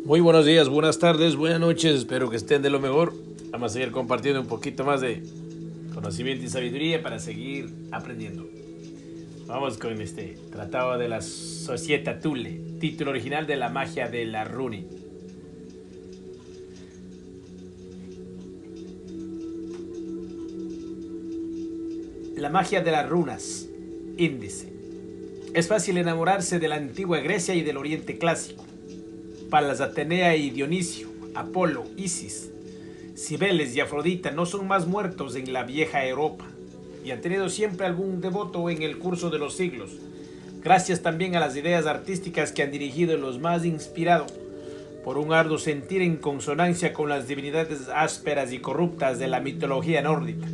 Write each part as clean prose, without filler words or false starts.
Muy buenos días, buenas tardes, buenas noches, espero que estén de lo mejor. Vamos a seguir compartiendo un poquito más de conocimiento y sabiduría para seguir aprendiendo. Vamos con este Tratado de la Società Thule, título original de La magia de la rune. La magia de las runas. Índice. Es fácil enamorarse de la antigua Grecia y del Oriente clásico. Palas, Atenea y Dionisio, Apolo, Isis, Cibeles y Afrodita no son más muertos en la vieja Europa y han tenido siempre algún devoto en el curso de los siglos, gracias también a las ideas artísticas que han dirigido los más inspirados por un arduo sentir en consonancia con las divinidades ásperas y corruptas de la mitología nórdica.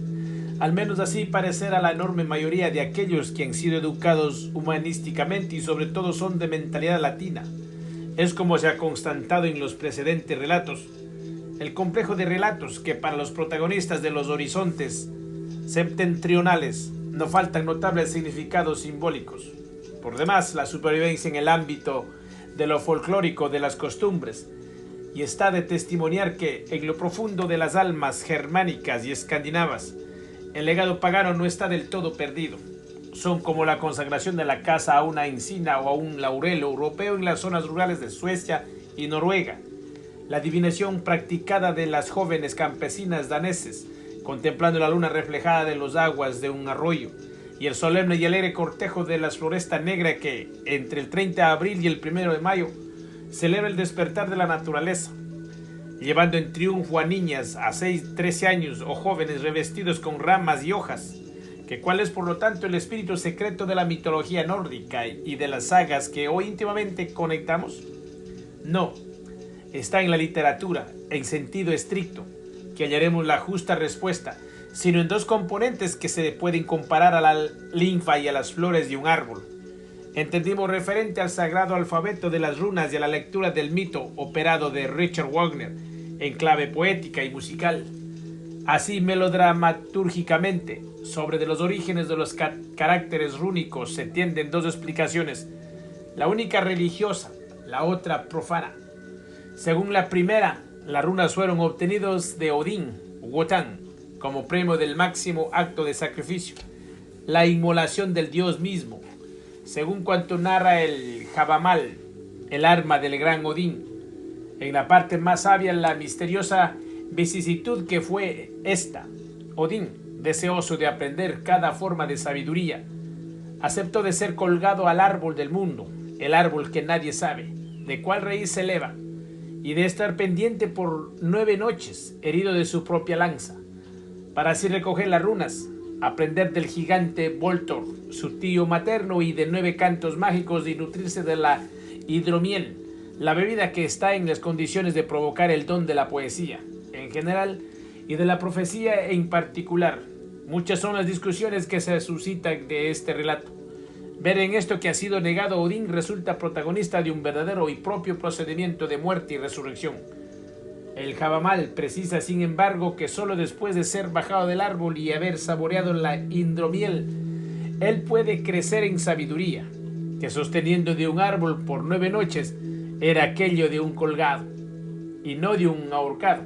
Al menos así parecerá la enorme mayoría de aquellos que han sido educados humanísticamente y sobre todo son de mentalidad latina. Es como se ha constatado en los precedentes relatos, el complejo de relatos que para los protagonistas de los horizontes septentrionales no faltan notables significados simbólicos. Por demás, la supervivencia en el ámbito de lo folclórico de las costumbres, y está de testimoniar que en lo profundo de las almas germánicas y escandinavas, el legado pagano no está del todo perdido. Son como la consagración de la casa a una encina o a un laurel europeo en las zonas rurales de Suecia y Noruega. La adivinación practicada de las jóvenes campesinas daneses, contemplando la luna reflejada de las aguas de un arroyo, y el solemne y alegre cortejo de la floresta negra que, entre el 30 de abril y el 1 de mayo, celebra el despertar de la naturaleza, llevando en triunfo a niñas a 6, 13 años o jóvenes revestidos con ramas y hojas, que cuál es por lo tanto el espíritu secreto de la mitología nórdica y de las sagas que hoy íntimamente conectamos? No, está en la literatura, en sentido estricto, que hallaremos la justa respuesta, sino en dos componentes que se pueden comparar a la linfa y a las flores de un árbol. Entendimos referente al sagrado alfabeto de las runas y a la lectura del mito operado de Richard Wagner, en clave poética y musical. Así melodramatúrgicamente, sobre de los orígenes de los caracteres rúnicos se tienden dos explicaciones, la única religiosa, la otra profana. Según la primera, las runas fueron obtenidos de Odín, Wotan, como premio del máximo acto de sacrificio, la inmolación del dios mismo, según cuanto narra el Javamal, el arma del gran Odín. En la parte más sabia, la misteriosa vicisitud que fue esta. Odín, deseoso de aprender cada forma de sabiduría, aceptó de ser colgado al árbol del mundo, el árbol que nadie sabe de cuál raíz se eleva, y de estar pendiente por 9 noches, herido de su propia lanza, para así recoger las runas, aprender del gigante Voltor, su tío materno, y de 9 cantos mágicos, y nutrirse de la hidromiel, la bebida que está en las condiciones de provocar el don de la poesía en general y de la profecía en particular. Muchas son las discusiones que se suscitan de este relato. Ver en esto que ha sido negado Odín resulta protagonista de un verdadero y propio procedimiento de muerte y resurrección. El Javamal precisa, sin embargo, que solo después de ser bajado del árbol y haber saboreado la hidromiel, él puede crecer en sabiduría, que sosteniendo de un árbol por 9 noches era aquello de un colgado, y no de un ahorcado.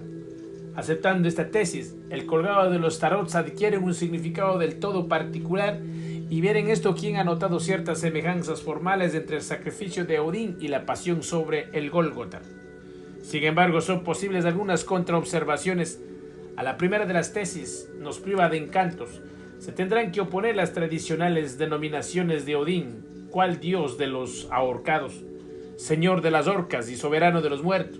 Aceptando esta tesis, el colgado de los tarots adquiere un significado del todo particular, y ver en esto quien ha notado ciertas semejanzas formales entre el sacrificio de Odín y la pasión sobre el Gólgota. Sin embargo, son posibles algunas contraobservaciones. A la primera de las tesis nos priva de encantos. Se tendrán que oponer las tradicionales denominaciones de Odín, cual dios de los ahorcados, señor de las orcas y soberano de los muertos.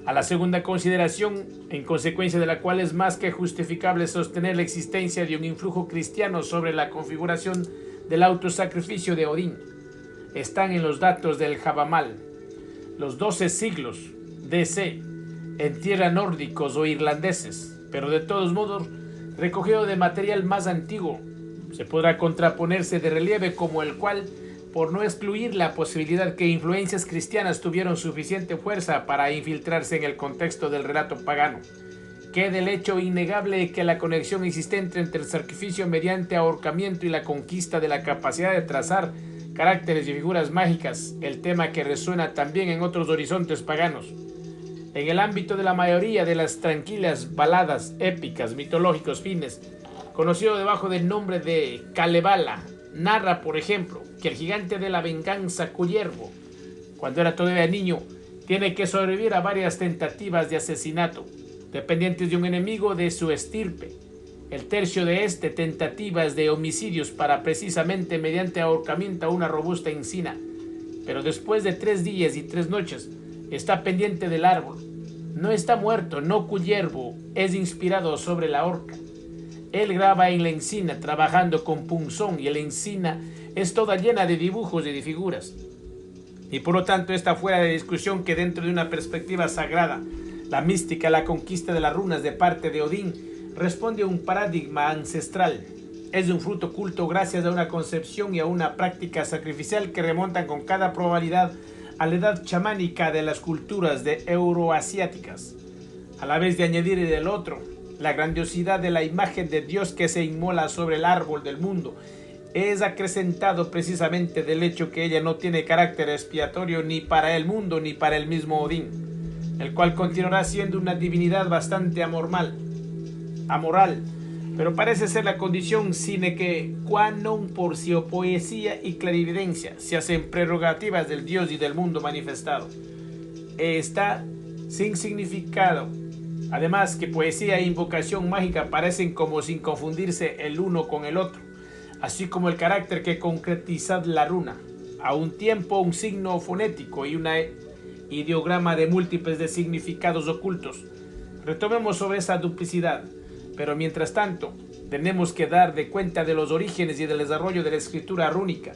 A la segunda consideración, en consecuencia de la cual es más que justificable sostener la existencia de un influjo cristiano sobre la configuración del autosacrificio de Odín, están en los datos del Javamal. Los 12 siglos DC en tierra nórdicos o irlandeses, pero de todos modos recogido de material más antiguo, se podrá contraponerse de relieve como el cual, por no excluir la posibilidad que influencias cristianas tuvieron suficiente fuerza para infiltrarse en el contexto del relato pagano, queda el hecho innegable que la conexión existente entre el sacrificio mediante ahorcamiento y la conquista de la capacidad de trazar caracteres y figuras mágicas, el tema que resuena también en otros horizontes paganos. En el ámbito de la mayoría de las tranquilas baladas épicas mitológicos fines, conocido debajo del nombre de Kalevala, narra, por ejemplo, que el gigante de la venganza Kullervo, cuando era todavía niño, tiene que sobrevivir a varias tentativas de asesinato, dependientes de un enemigo de su estirpe. El tercio de tentativas de homicidios para precisamente mediante ahorcamiento a una robusta encina. Pero después de 3 días y 3 noches, está pendiente del árbol. No está muerto, no Kullervo es inspirado sobre la horca. Él graba en la encina trabajando con punzón y la encina es toda llena de dibujos y de figuras. Y por lo tanto está fuera de discusión que dentro de una perspectiva sagrada, la mística, la conquista de las runas de parte de Odín responde a un paradigma ancestral. Es un fruto oculto gracias a una concepción y a una práctica sacrificial que remontan con cada probabilidad a la edad chamánica de las culturas euroasiáticas. A la vez de añadir del otro, la grandiosidad de la imagen de Dios que se inmola sobre el árbol del mundo es acrecentado precisamente del hecho que ella no tiene carácter expiatorio ni para el mundo ni para el mismo Odín, el cual continuará siendo una divinidad bastante amoral, pero parece ser la condición sine qua non por si o poesía y clarividencia se hacen prerrogativas del Dios y del mundo manifestado. Está sin significado. Además que poesía e invocación mágica parecen como sin confundirse el uno con el otro, así como el carácter que concretiza la runa, a un tiempo un signo fonético y una ideograma de múltiples de significados ocultos. Retomemos sobre esa duplicidad, pero mientras tanto tenemos que dar de cuenta de los orígenes y del desarrollo de la escritura rúnica,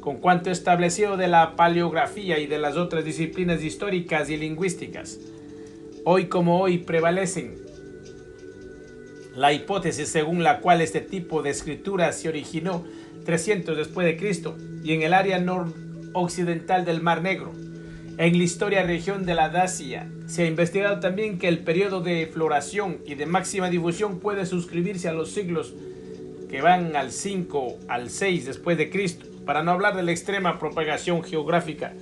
con cuanto establecido de la paleografía y de las otras disciplinas históricas y lingüísticas. Hoy como hoy prevalecen la hipótesis según la cual este tipo de escritura se originó 300 después de Cristo y en el área noroccidental del Mar Negro. En la historia región de la Dacia se ha investigado también que el periodo de floración y de máxima difusión puede suscribirse a los siglos que van al 5 al 6 después de Cristo, para no hablar de la extrema propagación geográfica,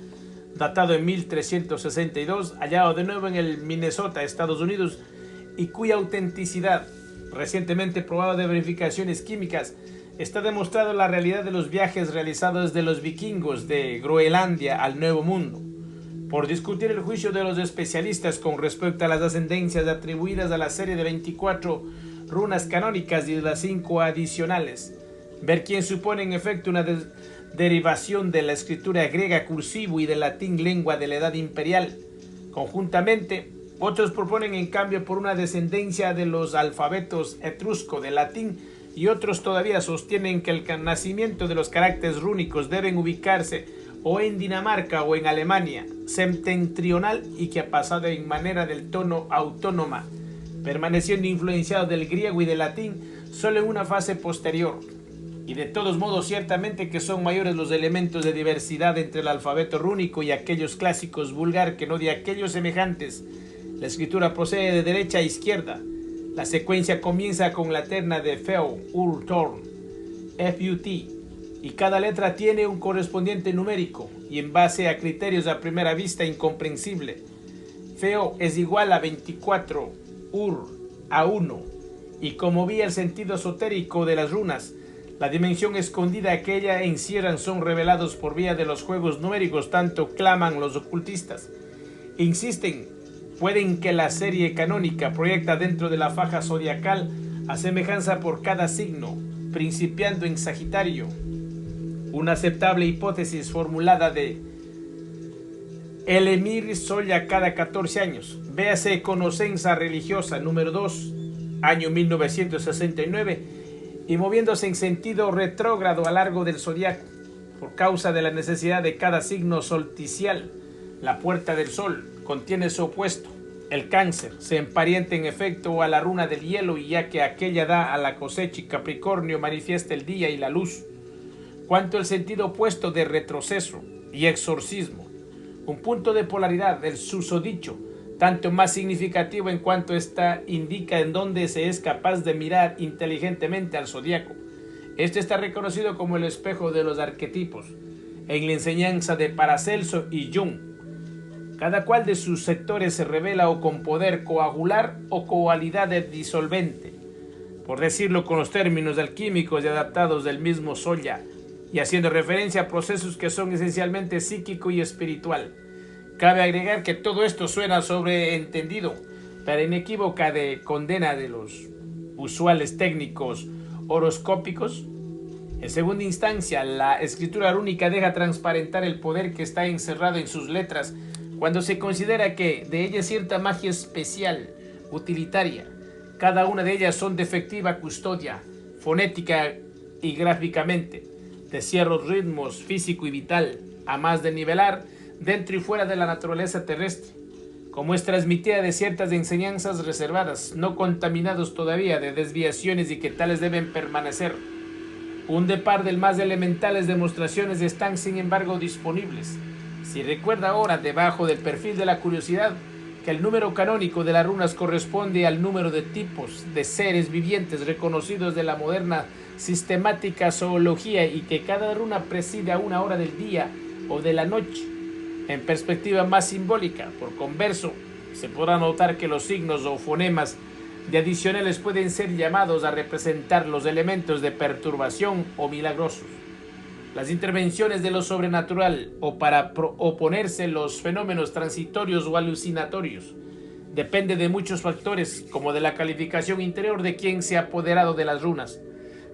datado en 1362, hallado de nuevo en el Minnesota, Estados Unidos, y cuya autenticidad, recientemente probada de verificaciones químicas, está demostrado la realidad de los viajes realizados de los vikingos de Groenlandia al Nuevo Mundo. Por discutir el juicio de los especialistas con respecto a las ascendencias atribuidas a la serie de 24 runas canónicas y de las 5 adicionales, ver quién supone en efecto una derivación de la escritura griega cursivo y del latín lengua de la edad imperial. Conjuntamente, otros proponen en cambio por una descendencia de los alfabetos etrusco del latín y otros todavía sostienen que el nacimiento de los caracteres rúnicos deben ubicarse o en Dinamarca o en Alemania septentrional y que ha pasado en manera del tono autónoma, permaneciendo influenciado del griego y del latín solo en una fase posterior. Y de todos modos ciertamente que son mayores los elementos de diversidad entre el alfabeto rúnico y aquellos clásicos vulgar que no de aquellos semejantes. La escritura procede de derecha a izquierda. La secuencia comienza con la terna de Feu, Ur, Torn, F-U-T, y cada letra tiene un correspondiente numérico y en base a criterios a primera vista incomprensible. Feo es igual a 24, Ur a 1, y como vi el sentido esotérico de las runas, la dimensión escondida que ella encierran son revelados por vía de los juegos numéricos, tanto claman los ocultistas. Insisten, pueden que la serie canónica proyecta dentro de la faja zodiacal a semejanza por cada signo, principiando en Sagitario. Una aceptable hipótesis formulada de el emir solla cada 14 años. Véase Conocenza Religiosa número 2, año 1969, y moviéndose en sentido retrógrado a lo largo del zodiaco, por causa de la necesidad de cada signo solsticial. La puerta del sol contiene su opuesto, el Cáncer, se emparenta en efecto a la runa del hielo, y ya que aquella da a la cosecha y Capricornio manifiesta el día y la luz. Cuanto el sentido opuesto de retroceso y exorcismo, un punto de polaridad del susodicho, tanto más significativo en cuanto ésta indica en dónde se es capaz de mirar inteligentemente al zodiaco. Este está reconocido como el espejo de los arquetipos. en la enseñanza de Paracelso y Jung. Cada cual de sus sectores se revela o con poder coagular o cualidad de disolvente, por decirlo con los términos alquímicos y adaptados del mismo Zolla, y haciendo referencia a procesos que son esencialmente psíquico y espiritual. Cabe agregar que todo esto suena sobreentendido, pero inequívoca de condena de los usuales técnicos horoscópicos. En segunda instancia, la escritura rúnica deja transparentar el poder que está encerrado en sus letras cuando se considera que de ellas cierta magia especial, utilitaria. Cada una de ellas son de efectiva custodia, fonética y gráficamente, de ciertos ritmos físico y vital, a más de nivelar dentro y fuera de la naturaleza terrestre, como es transmitida de ciertas enseñanzas reservadas, no contaminados todavía de desviaciones y que tales deben permanecer. Un de par de más elementales demostraciones están sin embargo disponibles. Si recuerda ahora, debajo del perfil de la curiosidad, que el número canónico de las runas corresponde al número de tipos de seres vivientes reconocidos de la moderna sistemática zoología y que cada runa preside a una hora del día o de la noche. En perspectiva más simbólica, por converso, se podrá notar que los signos o fonemas de adicionales pueden ser llamados a representar los elementos de perturbación o milagrosos, las intervenciones de lo sobrenatural o para oponerse los fenómenos transitorios o alucinatorios. Depende de muchos factores, como de la calificación interior de quien se ha apoderado de las runas.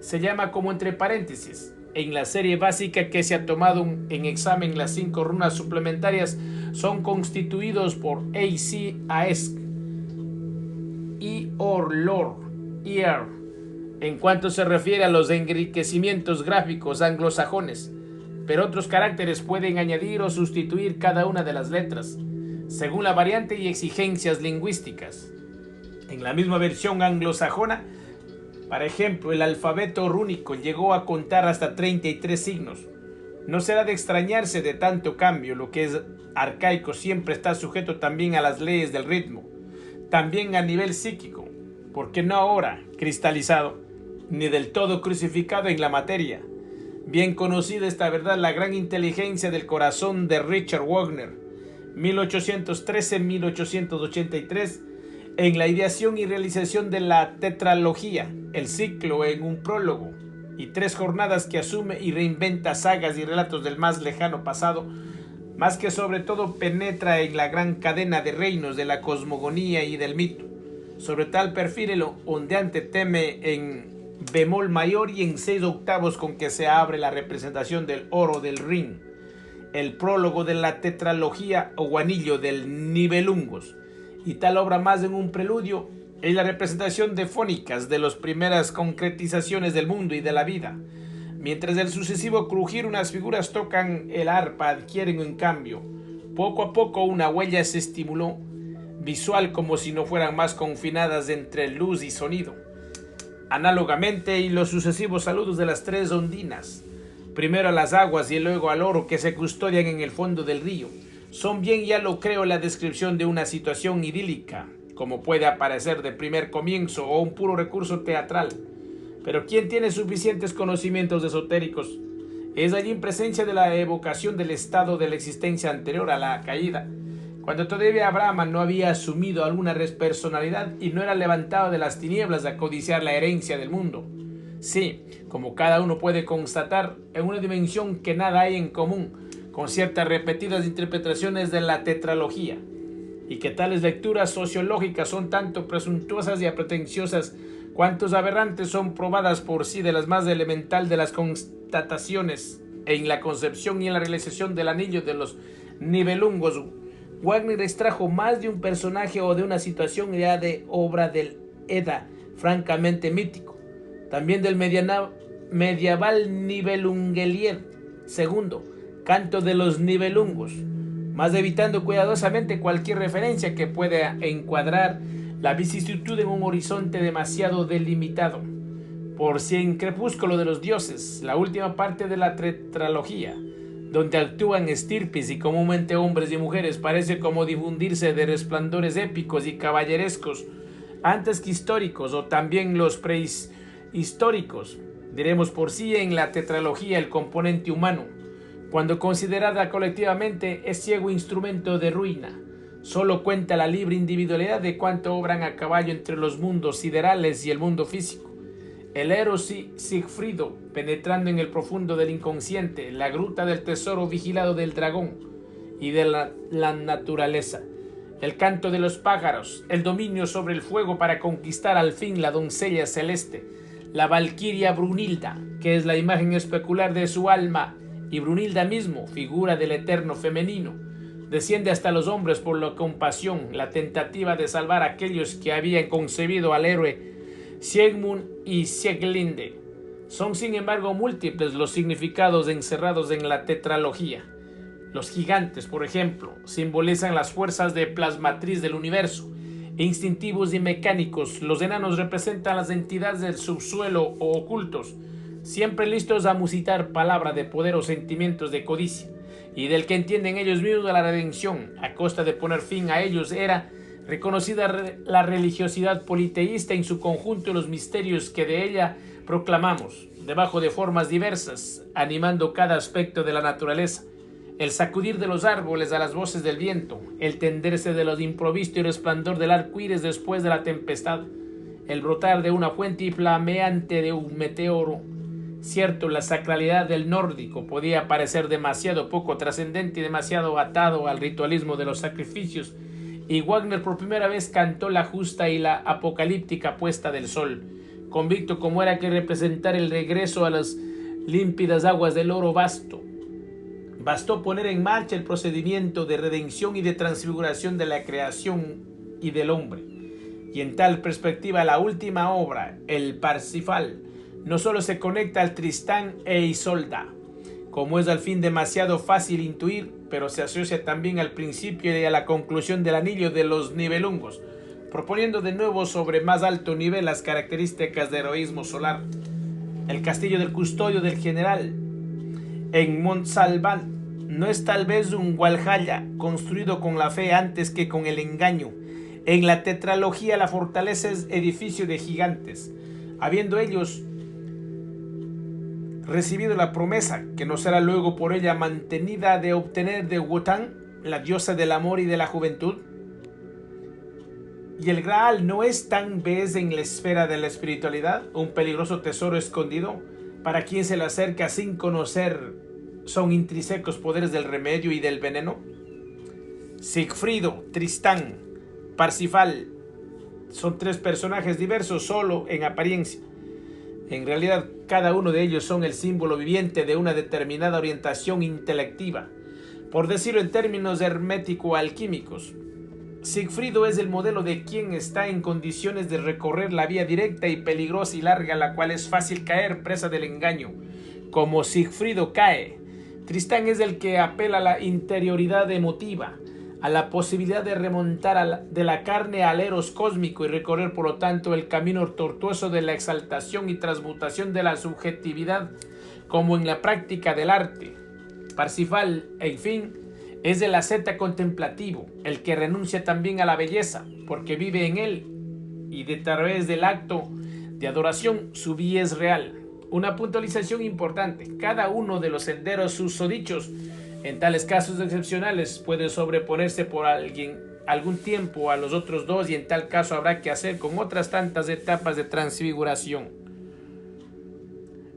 Se llama como entre paréntesis. En la serie básica que se ha tomado en examen, las 5 runas suplementarias son constituidos por AC, AESC, y Orlor, Ear, en cuanto se refiere a los enriquecimientos gráficos anglosajones, pero otros caracteres pueden añadir o sustituir cada una de las letras, según la variante y exigencias lingüísticas. En la misma versión anglosajona, por ejemplo, el alfabeto rúnico llegó a contar hasta 33 signos. No será de extrañarse de tanto cambio, lo que es arcaico siempre está sujeto también a las leyes del ritmo, también a nivel psíquico, porque no ahora cristalizado, ni del todo crucificado en la materia. Bien conocida esta verdad, la gran inteligencia del corazón de Richard Wagner, 1813-1883, en la ideación y realización de la tetralogía, el ciclo en un prólogo y 3 jornadas que asume y reinventa sagas y relatos del más lejano pasado, más que sobre todo penetra en la gran cadena de reinos de la cosmogonía y del mito. Sobre tal perfil el ondeante teme en bemol mayor y en 6 octavos con que se abre la representación del oro del Rin, el prólogo de la tetralogía o guanillo del Nibelungos, y tal obra más en un preludio es la representación de fónicas de las primeras concretizaciones del mundo y de la vida. Mientras del sucesivo crujir unas figuras tocan el arpa, adquieren en cambio, poco a poco una huella se estimuló, visual como si no fueran más confinadas entre luz y sonido. Análogamente, y los sucesivos saludos de las 3 ondinas, primero a las aguas y luego al oro que se custodian en el fondo del río, son bien, ya lo creo, la descripción de una situación idílica, como puede aparecer de primer comienzo, o un puro recurso teatral. Pero quien tiene suficientes conocimientos esotéricos es allí en presencia de la evocación del estado de la existencia anterior a la caída, cuando todavía Abraham no había asumido alguna personalidad y no era levantado de las tinieblas a codiciar la herencia del mundo. Sí, como cada uno puede constatar, en una dimensión que nada hay en común con ciertas repetidas interpretaciones de la tetralogía, y que tales lecturas sociológicas son tanto presuntuosas y pretenciosas cuantos aberrantes son probadas por sí de las más elemental de las constataciones en la concepción y en la realización del anillo de los Nibelungos. Wagner extrajo más de un personaje o de una situación ya de obra del Edda, francamente mítico, también del medieval Nibelungelied II, canto de los Nibelungos, más evitando cuidadosamente cualquier referencia que pueda encuadrar la vicisitud en un horizonte demasiado delimitado. Por si en Crepúsculo de los Dioses, la última parte de la tetralogía, donde actúan estirpes y comúnmente hombres y mujeres, parece como difundirse de resplandores épicos y caballerescos, antes que históricos, o también los prehistóricos, diremos por sí en la tetralogía el componente humano, Cuando considerada colectivamente, es ciego instrumento de ruina. Solo cuenta la libre individualidad de cuánto obran a caballo entre los mundos siderales y el mundo físico. El héroe Sigfrido, penetrando en el profundo del inconsciente, la gruta del tesoro vigilado del dragón y de la naturaleza, el canto de los pájaros, el dominio sobre el fuego para conquistar al fin la doncella celeste, la valquiria Brunilda, que es la imagen especular de su alma, y Brunilda mismo, figura del eterno femenino, desciende hasta los hombres por la compasión, la tentativa de salvar a aquellos que habían concebido al héroe Siegmund y Sieglinde. Son sin embargo múltiples los significados encerrados en la tetralogía. Los gigantes, por ejemplo, simbolizan las fuerzas de plasmatriz del universo, instintivos y mecánicos. Los enanos representan las entidades del subsuelo o ocultos, siempre listos a musitar palabra de poder o sentimientos de codicia, y del que entienden ellos mismos de la redención, a costa de poner fin a ellos era reconocida la religiosidad politeísta en su conjunto y los misterios que de ella proclamamos, debajo de formas diversas, animando cada aspecto de la naturaleza. El sacudir de los árboles a las voces del viento, el tenderse de los improvisto y resplandor del arco iris después de la tempestad, el brotar de una fuente y flameante de un meteoro. Cierto, la sacralidad del nórdico podía parecer demasiado poco trascendente y demasiado atado al ritualismo de los sacrificios, y Wagner por primera vez cantó la justa y la apocalíptica puesta del sol, convicto como era que representar el regreso a las límpidas aguas del oro vasto. Bastó poner en marcha el procedimiento de redención y de transfiguración de la creación y del hombre. Y en tal perspectiva la última obra, el Parsifal, no solo se conecta al Tristán e Isolda, como es al fin demasiado fácil intuir, pero se asocia también al principio y a la conclusión del anillo de los Nibelungos, proponiendo de nuevo sobre más alto nivel las características de heroísmo solar. El castillo del custodio del general en Montsalvan no es tal vez un Valhalla construido con la fe antes que con el engaño. En la tetralogía la fortaleza es edificio de gigantes, habiendo ellos recibido la promesa, que no será luego por ella mantenida, de obtener de Wotan, la diosa del amor y de la juventud. Y el Graal no es tan vez en la esfera de la espiritualidad, un peligroso tesoro escondido, para quien se le acerca sin conocer son intrínsecos poderes del remedio y del veneno. Sigfrido, Tristán, Parsifal son tres personajes diversos solo en apariencia. En realidad, cada uno de ellos son el símbolo viviente de una determinada orientación intelectiva, por decirlo en términos hermético-alquímicos. Sigfrido es el modelo de quien está en condiciones de recorrer la vía directa y peligrosa y larga, la cual es fácil caer presa del engaño, como Sigfrido cae. Tristán es el que apela a la interioridad emotiva, a la posibilidad de remontar de la carne al eros cósmico y recorrer por lo tanto el camino tortuoso de la exaltación y transmutación de la subjetividad, como en la práctica del arte. Parsifal, en fin, es el asceta contemplativo, el que renuncia también a la belleza, porque vive en él, y de través del acto de adoración su vida es real. Una puntualización importante: cada uno de los senderos susodichos, en tales casos excepcionales, puede sobreponerse por algún tiempo a los otros dos, y en tal caso habrá que hacer con otras tantas etapas de transfiguración.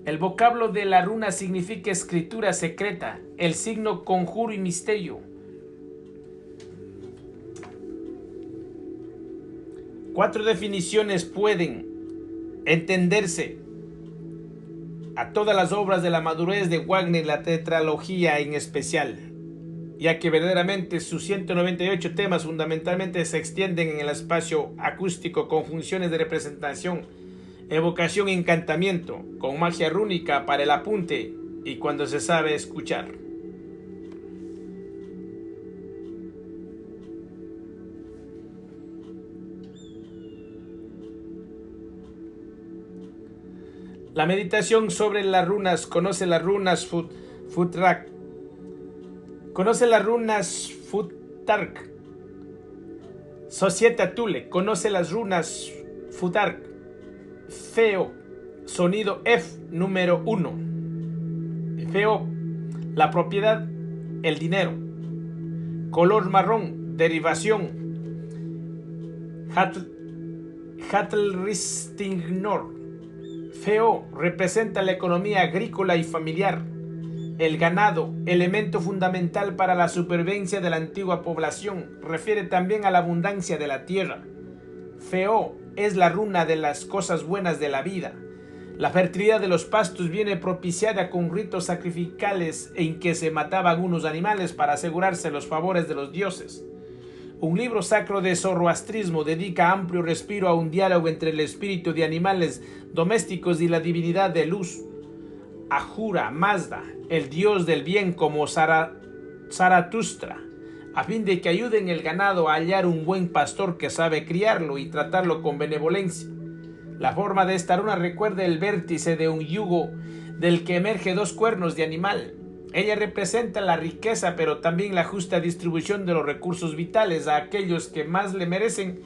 El vocablo de la runa significa escritura secreta, el signo conjuro y misterio. Cuatro definiciones pueden entenderse a todas las obras de la madurez de Wagner, la tetralogía en especial, ya que verdaderamente sus 198 temas fundamentalmente se extienden en el espacio acústico con funciones de representación, evocación e encantamiento, con magia rúnica para el apunte y cuando se sabe escuchar. La meditación sobre las runas. Conoce las runas Futrak. Conoce las runas Futtark. Societa Tule. Conoce las runas Futtark. Feo. Sonido F número 1. Feo. La propiedad, el dinero. Color marrón, derivación. Hattelristignor. Feo, representa la economía agrícola y familiar. El ganado, elemento fundamental para la supervivencia de la antigua población, refiere también a la abundancia de la tierra. Feo es la runa de las cosas buenas de la vida. La fertilidad de los pastos viene propiciada con ritos sacrificales en que se mataban unos animales para asegurarse los favores de los dioses. Un libro sacro de zoroastrismo dedica amplio respiro a un diálogo entre el espíritu de animales domésticos y la divinidad de luz. Ahura Mazda, el dios del bien como Zaratustra, a fin de que ayuden el ganado a hallar un buen pastor que sabe criarlo y tratarlo con benevolencia. La forma de esta runa recuerda el vértice de un yugo del que emerge dos cuernos de animal. Ella representa la riqueza, pero también la justa distribución de los recursos vitales a aquellos que más le merecen,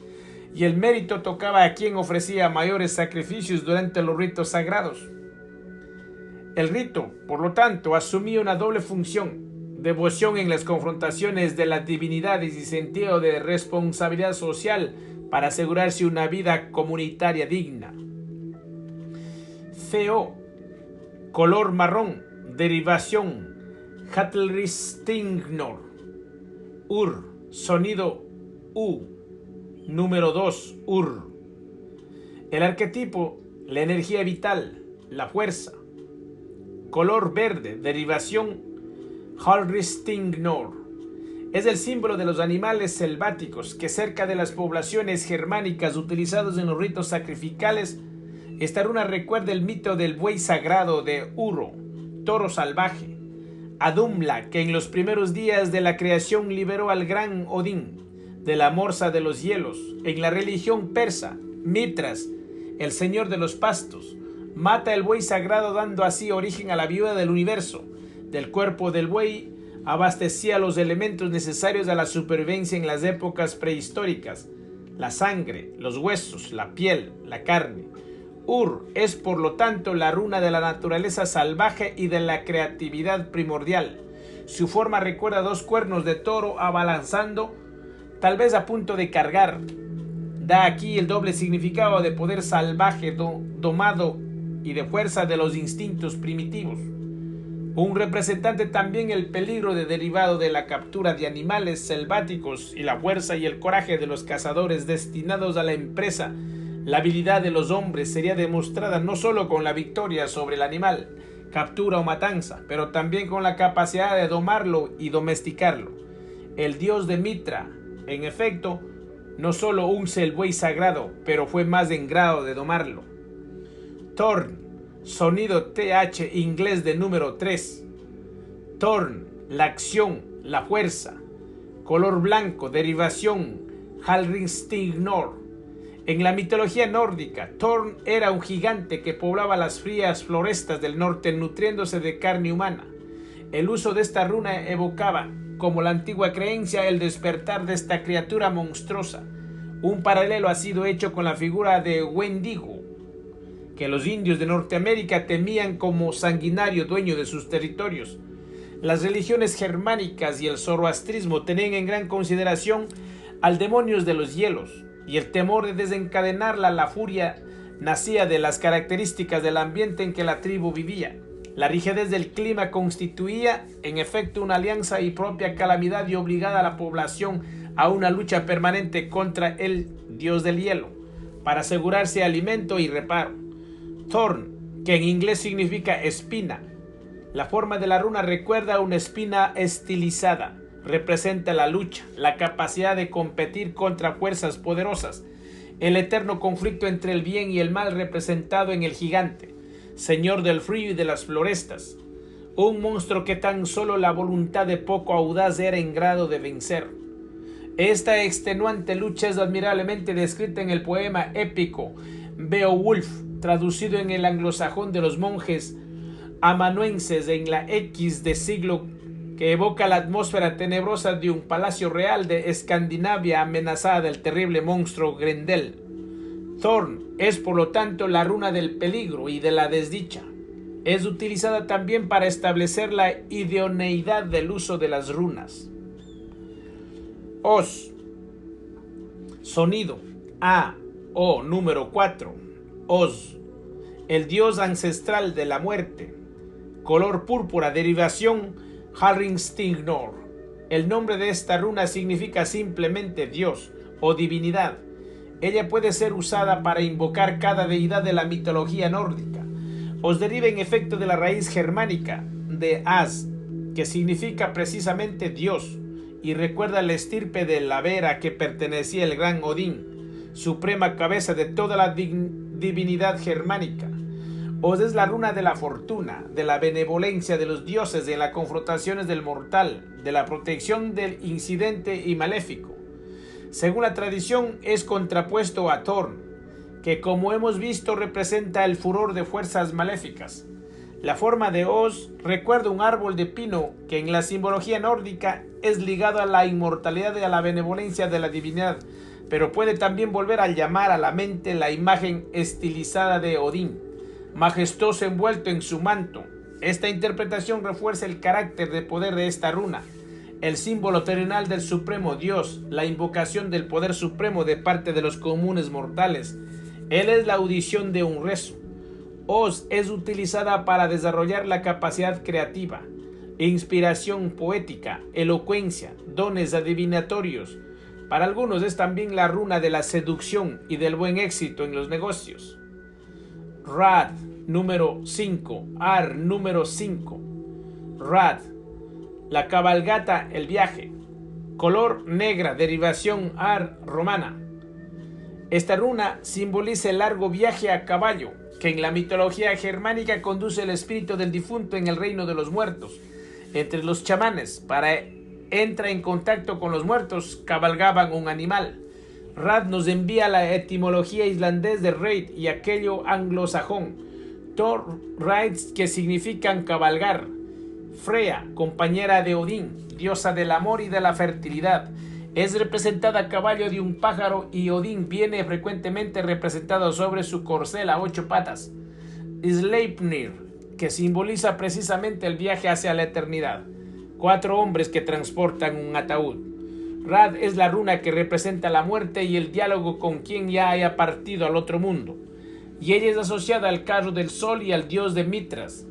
y el mérito tocaba a quien ofrecía mayores sacrificios durante los ritos sagrados. El rito, por lo tanto, asumía una doble función: devoción en las confrontaciones de las divinidades y sentido de responsabilidad social para asegurarse una vida comunitaria digna. Feo, color marrón, derivación, Hattelristignor. Ur, sonido U, número 2, Ur. El arquetipo, la energía vital, la fuerza. Color verde, derivación, Hattelristignor. Es el símbolo de los animales selváticos que cerca de las poblaciones germánicas utilizados en los ritos sacrificales. Esta runa recuerda el mito del buey sagrado de Uro, toro salvaje. Adumla, que en los primeros días de la creación liberó al gran Odín de la morsa de los hielos. En la religión persa, Mitras, el señor de los pastos, mata el buey sagrado, dando así origen a la viuda del universo. Del cuerpo del buey abastecía los elementos necesarios a la supervivencia en las épocas prehistóricas: la sangre, los huesos, la piel, la carne. Ur es por lo tanto la runa de la naturaleza salvaje y de la creatividad primordial. Su forma recuerda dos cuernos de toro abalanzando, tal vez a punto de cargar. Da aquí el doble significado de poder salvaje domado y de fuerza de los instintos primitivos. Un representante también el peligro derivado de la captura de animales selváticos y la fuerza y el coraje de los cazadores destinados a la empresa. La habilidad de los hombres sería demostrada no solo con la victoria sobre el animal, captura o matanza, pero también con la capacidad de domarlo y domesticarlo. El dios de Mitra, en efecto, no solo unce el buey sagrado, pero fue más en grado de domarlo. Thorn, sonido TH inglés de número 3. Thorn, la acción, la fuerza. Color blanco, derivación, Hattelristignor. En la mitología nórdica, Thorn era un gigante que poblaba las frías florestas del norte nutriéndose de carne humana. El uso de esta runa evocaba, como la antigua creencia, el despertar de esta criatura monstruosa. Un paralelo ha sido hecho con la figura de Wendigo, que los indios de Norteamérica temían como sanguinario dueño de sus territorios. Las religiones germánicas y el zoroastrismo tenían en gran consideración al demonio de los hielos, y el temor de desencadenarla, la furia, nacía de las características del ambiente en que la tribu vivía. La rigidez del clima constituía, en efecto, una alianza y propia calamidad y obligada a la población a una lucha permanente contra el dios del hielo, para asegurarse alimento y reparo. Thorn, que en inglés significa espina. La forma de la runa recuerda a una espina estilizada. Representa la lucha, la capacidad de competir contra fuerzas poderosas, el eterno conflicto entre el bien y el mal representado en el gigante, señor del frío y de las florestas, un monstruo que tan solo la voluntad de poco audaz era en grado de vencer. Esta extenuante lucha es admirablemente descrita en el poema épico Beowulf, traducido en el anglosajón de los monjes amanuenses en la X de siglo, que evoca la atmósfera tenebrosa de un palacio real de Escandinavia amenazada del terrible monstruo Grendel. Thorn es por lo tanto la runa del peligro y de la desdicha. Es utilizada también para establecer la idoneidad del uso de las runas. Oz. Sonido. A, O, número 4. Oz. El dios ancestral de la muerte. Color púrpura, derivación Halringstignor. El nombre de esta runa significa simplemente Dios o divinidad. Ella puede ser usada para invocar cada deidad de la mitología nórdica. Os deriva en efecto de la raíz germánica de As, que significa precisamente Dios, y recuerda la estirpe de la Vera que pertenecía el gran Odín, suprema cabeza de toda la divinidad germánica. Os es la runa de la fortuna, de la benevolencia de los dioses en las confrontaciones del mortal, de la protección del incidente y maléfico. Según la tradición, es contrapuesto a Thorn, que como hemos visto representa el furor de fuerzas maléficas. La forma de Oz recuerda un árbol de pino que en la simbología nórdica es ligado a la inmortalidad y a la benevolencia de la divinidad, pero puede también volver a llamar a la mente la imagen estilizada de Odín, majestuoso envuelto en su manto. Esta interpretación refuerza el carácter de poder de esta runa, el símbolo terrenal del supremo Dios, la invocación del poder supremo de parte de los comunes mortales. Él es la audición de un rezo. Oz es utilizada para desarrollar la capacidad creativa, inspiración poética, elocuencia, dones adivinatorios. Para algunos es también la runa de la seducción y del buen éxito en los negocios. Rad, número 5. Ar, número 5. Rad, la cabalgata, el viaje. Color negra, derivación Ar romana. Esta runa simboliza el largo viaje a caballo, que en la mitología germánica conduce el espíritu del difunto en el reino de los muertos. Entre los chamanes, para entrar en contacto con los muertos, cabalgaban un animal. Rad nos envía la etimología islandés de reid y aquello anglosajón. Thor rides, que significan cabalgar. Freya, compañera de Odín, diosa del amor y de la fertilidad. Es representada a caballo de un pájaro y Odín viene frecuentemente representado sobre su corcel a 8 patas. Sleipnir, que simboliza precisamente el viaje hacia la eternidad. 4 hombres que transportan un ataúd. Rad es la runa que representa la muerte y el diálogo con quien ya haya partido al otro mundo. Y ella es asociada al carro del sol y al dios de Mitras,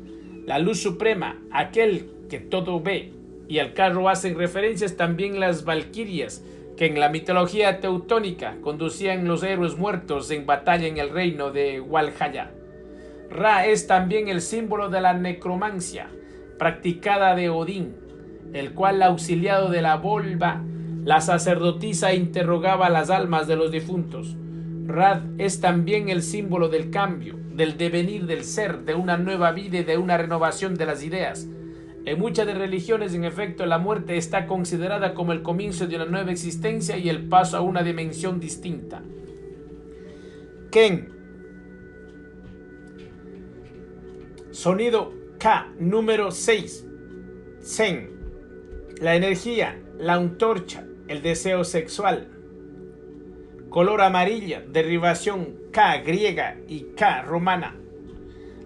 la luz suprema, aquel que todo ve. Y al carro hacen referencias también las valquirias, que en la mitología teutónica conducían los héroes muertos en batalla en el reino de Walhalla. Ra es también el símbolo de la necromancia, practicada de Odín, el cual, auxiliado de la Volva, la sacerdotisa interrogaba las almas de los difuntos. Rad es también el símbolo del cambio, del devenir del ser, de una nueva vida y de una renovación de las ideas. En muchas de religiones, en efecto, la muerte está considerada como el comienzo de una nueva existencia y el paso a una dimensión distinta. Ken. Sonido K, número 6. Zen. La energía, la antorcha, el deseo sexual. Color amarilla, derivación K griega y K romana.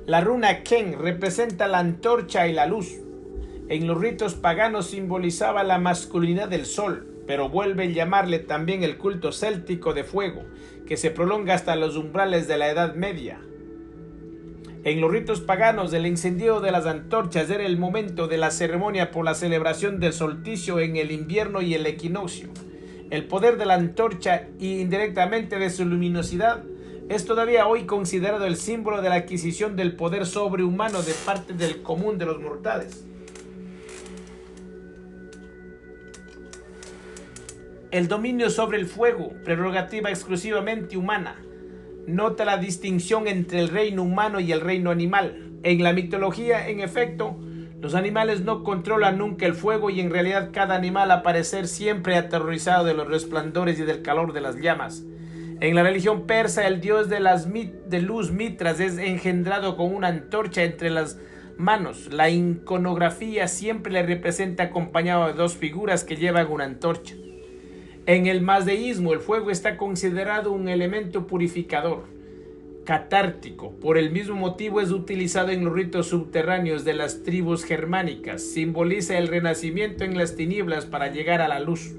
La runa Ken representa la antorcha y la luz. En los ritos paganos simbolizaba la masculinidad del sol, pero vuelve a llamarle también el culto céltico de fuego, que se prolonga hasta los umbrales de la Edad Media. En los ritos paganos, el encendido de las antorchas era el momento de la ceremonia por la celebración del solsticio en el invierno y el equinoccio. El poder de la antorcha y indirectamente de su luminosidad es todavía hoy considerado el símbolo de la adquisición del poder sobrehumano de parte del común de los mortales. El dominio sobre el fuego, prerrogativa exclusivamente humana. Nota la distinción entre el reino humano y el reino animal. En la mitología, en efecto, los animales no controlan nunca el fuego y en realidad cada animal al parecer siempre aterrorizado de los resplandores y del calor de las llamas. En la religión persa, el dios de luz Mitras es engendrado con una antorcha entre las manos. La iconografía siempre le representa acompañado de 2 figuras que llevan una antorcha. En el mazdeísmo, el fuego está considerado un elemento purificador. catártico. Por el mismo motivo es utilizado en los ritos subterráneos de las tribus germánicas. Simboliza el renacimiento en las tinieblas para llegar a la luz.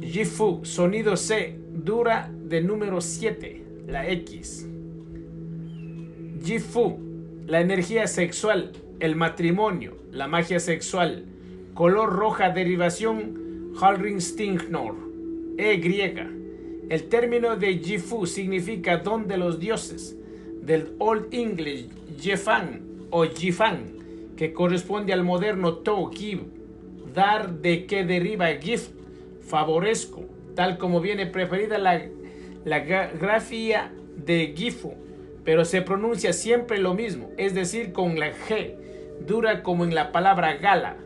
Gifu, sonido C, dura de número 7, la X. Gifu, la energía sexual, el matrimonio, la magia sexual. Color roja, derivación Halringstingnor, E griega. El término de Gifu significa don de los dioses, del Old English Jefan o Gifan, que corresponde al moderno to give, dar, de que deriva gift, favorezco, tal como viene preferida la grafía de Gifu, pero se pronuncia siempre lo mismo, es decir, con la G, dura como en la palabra gala,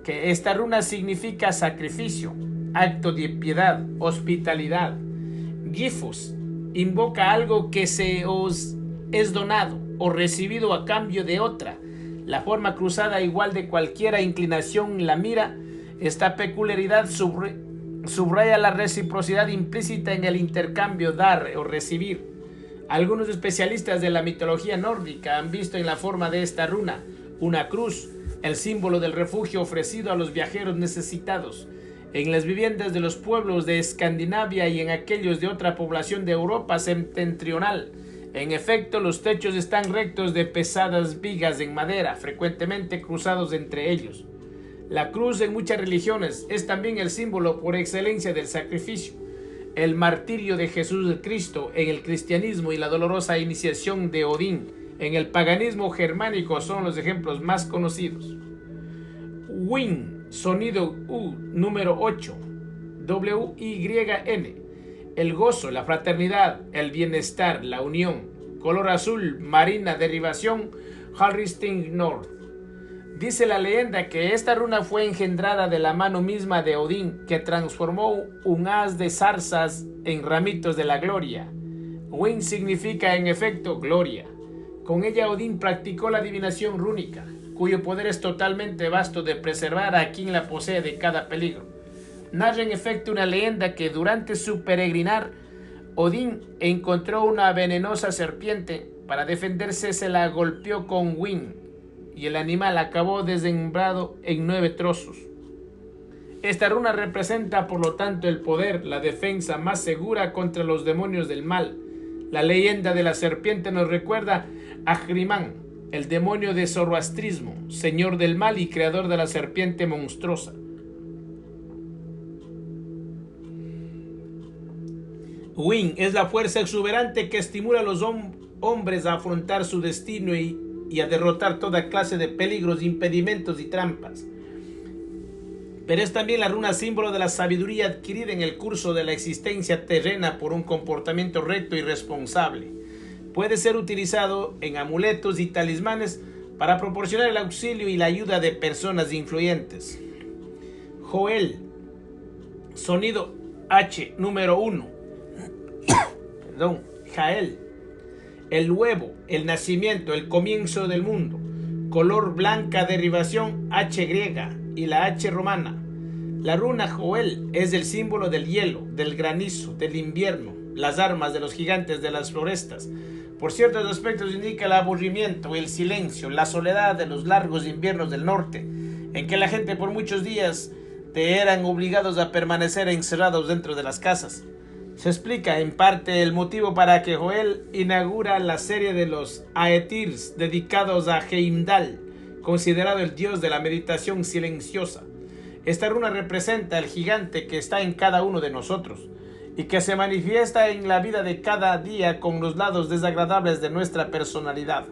que esta runa significa sacrificio, acto de piedad, hospitalidad. Gifus invoca algo que se os es donado o recibido a cambio de otra. La forma cruzada igual de cualquiera inclinación la mira. Esta peculiaridad subraya la reciprocidad implícita en el intercambio dar o recibir. Algunos especialistas de la mitología nórdica han visto en la forma de esta runa una cruz, el símbolo del refugio ofrecido a los viajeros necesitados. En las viviendas de los pueblos de Escandinavia y en aquellos de otra población de Europa septentrional. En efecto, los techos están rectos de pesadas vigas en madera, frecuentemente cruzados entre ellos. La cruz en muchas religiones es también el símbolo por excelencia del sacrificio. El martirio de Jesús Cristo en el cristianismo y la dolorosa iniciación de Odín en el paganismo germánico son los ejemplos más conocidos. Win, sonido U, número 8, W-Y-N. El gozo, la fraternidad, el bienestar, la unión. Color azul, marina, derivación Halringstingnord. Dice la leyenda que esta runa fue engendrada de la mano misma de Odín, que transformó un haz de zarzas en ramitos de la gloria. Win significa en efecto gloria. Con ella Odín practicó la adivinación rúnica, cuyo poder es totalmente vasto de preservar a quien la posee de cada peligro. Narra en efecto una leyenda que durante su peregrinar, Odín encontró una venenosa serpiente. Para defenderse se la golpeó con Win, y el animal acabó desmembrado en 9 trozos. Esta runa representa por lo tanto el poder, la defensa más segura contra los demonios del mal. La leyenda de la serpiente nos recuerda a Ahriman, el demonio de zoroastrismo, señor del mal y creador de la serpiente monstruosa. Win es la fuerza exuberante que estimula a los hombres a afrontar su destino y a derrotar toda clase de peligros, impedimentos y trampas. Pero es también la runa símbolo de la sabiduría adquirida en el curso de la existencia terrena por un comportamiento recto y responsable. Puede ser utilizado en amuletos y talismanes para proporcionar el auxilio y la ayuda de personas influyentes. Joel, sonido H, número 1. Jael, el huevo, el nacimiento, el comienzo del mundo. Color blanca, derivación H griega y la H romana. La runa Joel es el símbolo del hielo, del granizo, del invierno, las armas de los gigantes de las florestas. Por ciertos aspectos indica el aburrimiento, el silencio, la soledad de los largos inviernos del norte, en que la gente por muchos días eran obligados a permanecer encerrados dentro de las casas. Se explica en parte el motivo para que Joel inaugura la serie de los Aetirs dedicados a Heimdall, considerado el dios de la meditación silenciosa. Esta runa representa el gigante que está en cada uno de nosotros y que se manifiesta en la vida de cada día con los lados desagradables de nuestra personalidad.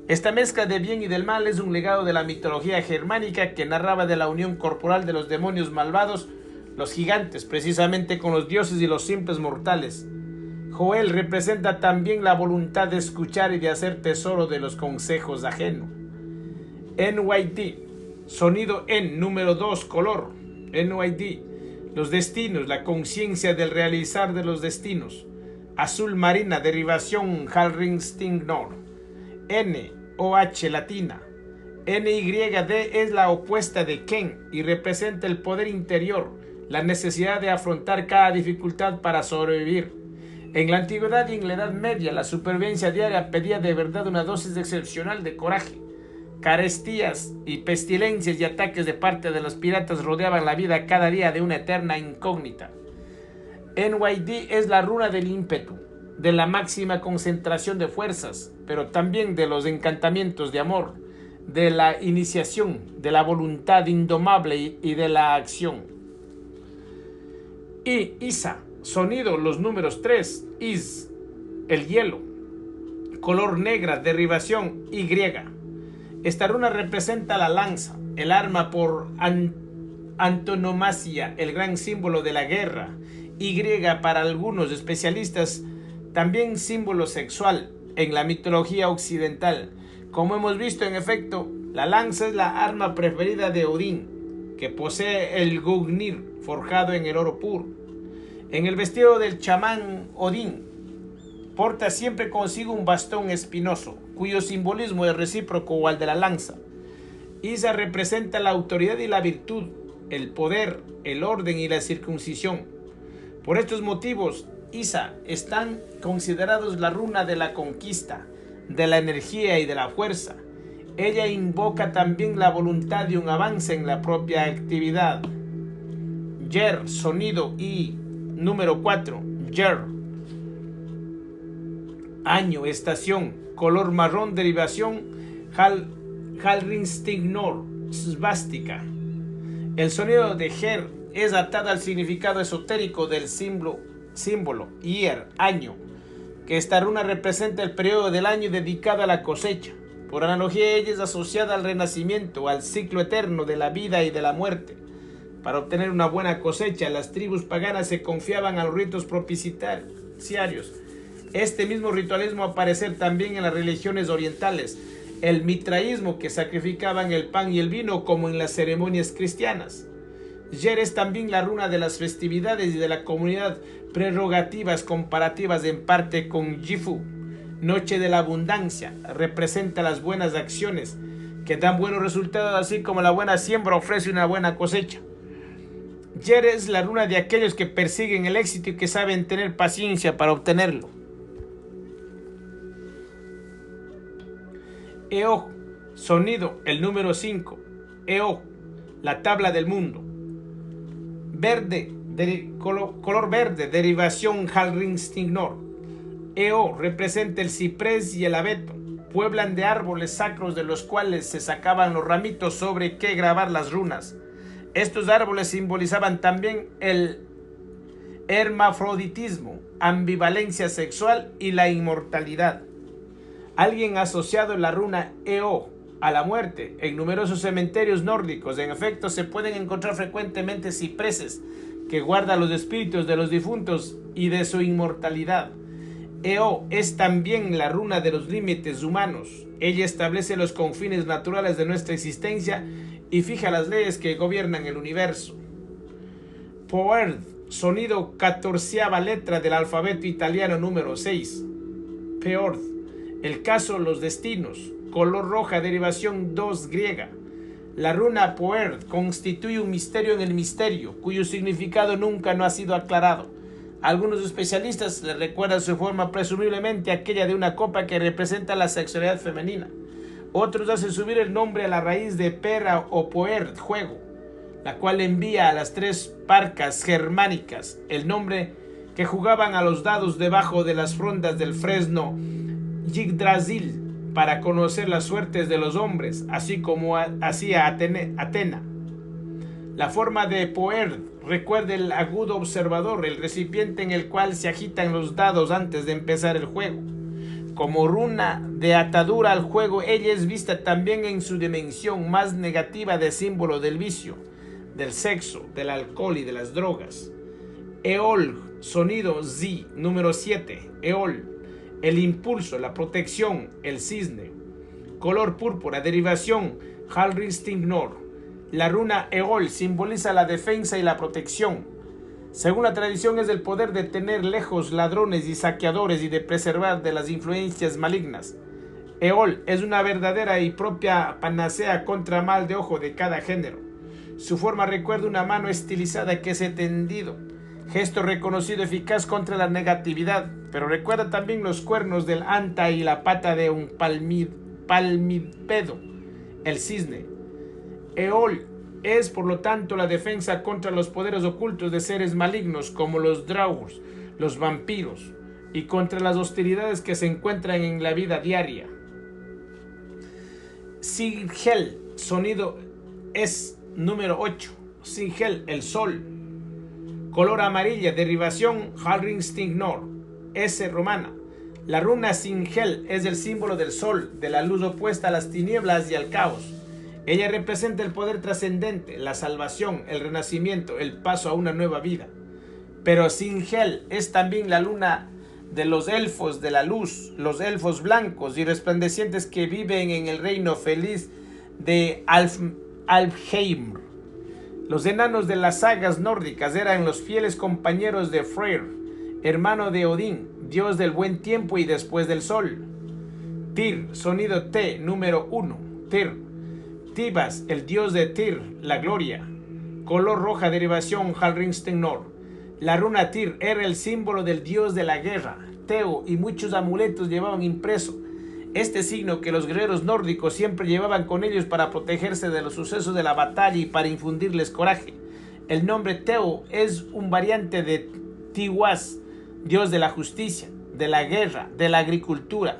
Esta mezcla de bien y del mal es un legado de la mitología germánica que narraba de la unión corporal de los demonios malvados, los gigantes, precisamente con los dioses y los simples mortales. Joel representa también la voluntad de escuchar y de hacer tesoro de los consejos ajenos. NYD, sonido N, número 2, color. NYD, los destinos, la conciencia del realizar de los destinos. Azul marina, derivación Halringstingnord. N, OH latina. NYD es la opuesta de Ken y representa el poder interior, la necesidad de afrontar cada dificultad para sobrevivir. En la antigüedad y en la Edad Media, la supervivencia diaria pedía de verdad una dosis excepcional de coraje. Carestías y pestilencias y ataques de parte de los piratas rodeaban la vida cada día de una eterna incógnita. NYD es la runa del ímpetu, de la máxima concentración de fuerzas, pero también de los encantamientos de amor, de la iniciación, de la voluntad indomable y de la acción. Y Isa, sonido los números 3, Is, el hielo, color negra, derivación Y. Esta runa representa la lanza, el arma por antonomasia, el gran símbolo de la guerra. Y para algunos especialistas, también símbolo sexual en la mitología occidental. Como hemos visto, en efecto, la lanza es la arma preferida de Odín, que posee el Gungnir forjado en el oro puro. En el vestido del chamán Odín, porta siempre consigo un bastón espinoso, cuyo simbolismo es recíproco al de la lanza. Isa representa la autoridad y la virtud, el poder, el orden y la circuncisión. Por estos motivos, Isa están considerados la runa de la conquista, de la energía y de la fuerza. Ella invoca también la voluntad de un avance en la propia actividad. Yer, sonido Y, número 4, Yer. Año, estación, color marrón, derivación Halrinstignor, svástica. El sonido de Ger es atado al significado esotérico del símbolo Yer, año, que esta runa representa el periodo del año dedicado a la cosecha. Por analogía, ella es asociada al renacimiento, al ciclo eterno de la vida y de la muerte. Para obtener una buena cosecha, las tribus paganas se confiaban a los ritos propiciarios. Este mismo ritualismo aparece también en las religiones orientales, el mitraísmo, que sacrificaban el pan y el vino, como en las ceremonias cristianas. Yer es también la runa de las festividades y de la comunidad, prerrogativas comparativas en parte con Gifu. Noche de la abundancia, representa las buenas acciones que dan buenos resultados, así como la buena siembra ofrece una buena cosecha. Yer es la runa de aquellos que persiguen el éxito y que saben tener paciencia para obtenerlo. Eo, sonido, el número 5. Eo, la tabla del mundo. Verde, color verde, derivación Halrinstignor. Eo representa el ciprés y el abeto. Pueblan de árboles sacros de los cuales se sacaban los ramitos sobre que grabar las runas. Estos árboles simbolizaban también el hermafroditismo, ambivalencia sexual y la inmortalidad. Alguien ha asociado la runa Eo a la muerte. En numerosos cementerios nórdicos, en efecto, se pueden encontrar frecuentemente cipreses que guardan los espíritus de los difuntos y de su inmortalidad. Eo es también la runa de los límites humanos. Ella establece los confines naturales de nuestra existencia y fija las leyes que gobiernan el universo. Poerd, sonido 14ª letra del alfabeto italiano número 6. Peord, el caso, los destinos, color roja, derivación 2 griega. La runa Poerd constituye un misterio en el misterio, cuyo significado nunca no ha sido aclarado. Algunos especialistas le recuerdan su forma presumiblemente aquella de una copa que representa la sexualidad femenina. Otros hacen subir el nombre a la raíz de pera o poer, juego, la cual envía a las 3 parcas germánicas el nombre que jugaban a los dados debajo de las frondas del fresno Yggdrasil para conocer las suertes de los hombres, así como hacía Atena. La forma de poer recuerda el agudo observador, el recipiente en el cual se agitan los dados antes de empezar el juego. Como runa de atadura al juego, ella es vista también en su dimensión más negativa de símbolo del vicio, del sexo, del alcohol y de las drogas. Eol, sonido Z, número 7. Eol, el impulso, la protección, el cisne. Color púrpura, derivación Halrinstignor. La runa Eol simboliza la defensa y la protección. Según la tradición, es el poder de tener lejos ladrones y saqueadores y de preservar de las influencias malignas. Eol es una verdadera y propia panacea contra mal de ojo de cada género. Su forma recuerda una mano estilizada que se ha tendido, gesto reconocido eficaz contra la negatividad, pero recuerda también los cuernos del anta y la pata de un palmípedo, el cisne. Eol es, por lo tanto, la defensa contra los poderes ocultos de seres malignos como los draugs, los vampiros, y contra las hostilidades que se encuentran en la vida diaria. Singel, sonido es número 8. Singel, el sol. Color amarilla, derivación Halringstingnor, S romana. La runa Singel es el símbolo del sol, de la luz opuesta a las tinieblas y al caos. Ella representa el poder trascendente, la salvación, el renacimiento, el paso a una nueva vida. Pero Singel es también la luna de los elfos de la luz, los elfos blancos y resplandecientes que viven en el reino feliz de Alfheim. Los enanos de las sagas nórdicas eran los fieles compañeros de Freyr, hermano de Odín, dios del buen tiempo y después del sol. Tyr, sonido T, número 1. Tyr. Tibas, el dios de Tyr, la gloria. Color roja, derivación Halringstingnor. La runa Tyr era el símbolo del dios de la guerra. Teo y muchos amuletos llevaban impreso este signo que los guerreros nórdicos siempre llevaban con ellos para protegerse de los sucesos de la batalla y para infundirles coraje. El nombre Teo es un variante de Tiwaz, dios de la justicia, de la guerra, de la agricultura.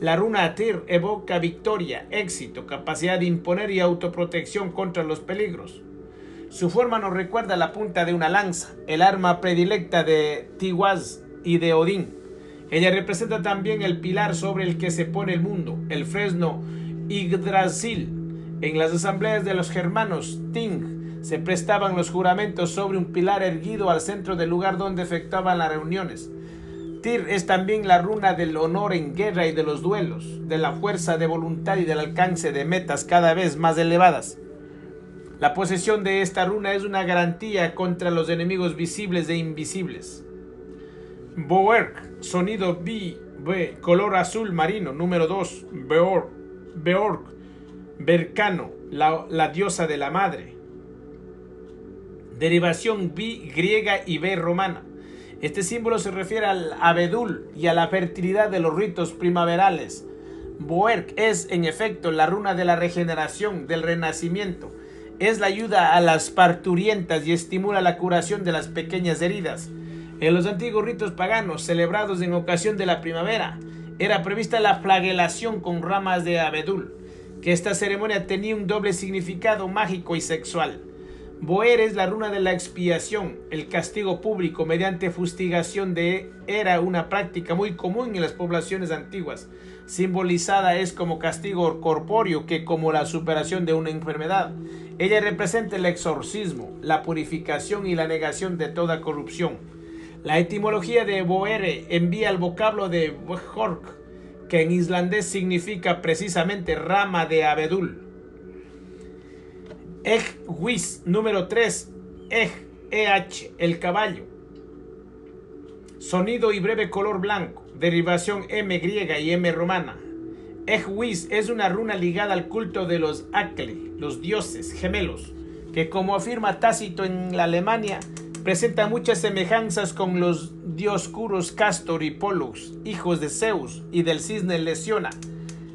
La runa Tyr evoca victoria, éxito, capacidad de imponer y autoprotección contra los peligros. Su forma nos recuerda la punta de una lanza, el arma predilecta de Tiwaz y de Odín. Ella representa también el pilar sobre el que se pone el mundo, el fresno Yggdrasil. En las asambleas de los germanos, Ting, se prestaban los juramentos sobre un pilar erguido al centro del lugar donde efectuaban las reuniones. Tyr es también la runa del honor en guerra y de los duelos, de la fuerza de voluntad y del alcance de metas cada vez más elevadas. La posesión de esta runa es una garantía contra los enemigos visibles e invisibles. Boerk, sonido B, color azul marino, número 2. Beork, Bercano, la diosa de la madre. Derivación B griega y B romana. Este símbolo se refiere al abedul y a la fertilidad de los ritos primaverales. Boerk es, en efecto, la runa de la regeneración, del renacimiento. Es la ayuda a las parturientas y estimula la curación de las pequeñas heridas. En los antiguos ritos paganos, celebrados en ocasión de la primavera, era prevista la flagelación con ramas de abedul, que esta ceremonia tenía un doble significado mágico y sexual. Boer es la runa de la expiación, el castigo público mediante fustigación era una práctica muy común en las poblaciones antiguas. Simbolizada es como castigo corpóreo que como la superación de una enfermedad. Ella representa el exorcismo, la purificación y la negación de toda corrupción. La etimología de Boere envía al vocablo de Björk, que en islandés significa precisamente rama de abedul. Egwis, número 3. El caballo. Sonido y breve color blanco. Derivación M griega y M romana. Egwis es una runa ligada al culto de los Akle, los dioses gemelos, que como afirma Tácito en la Alemania, presenta muchas semejanzas con los dioscuros Castor y Pollux, hijos de Zeus y del cisne Lesiona.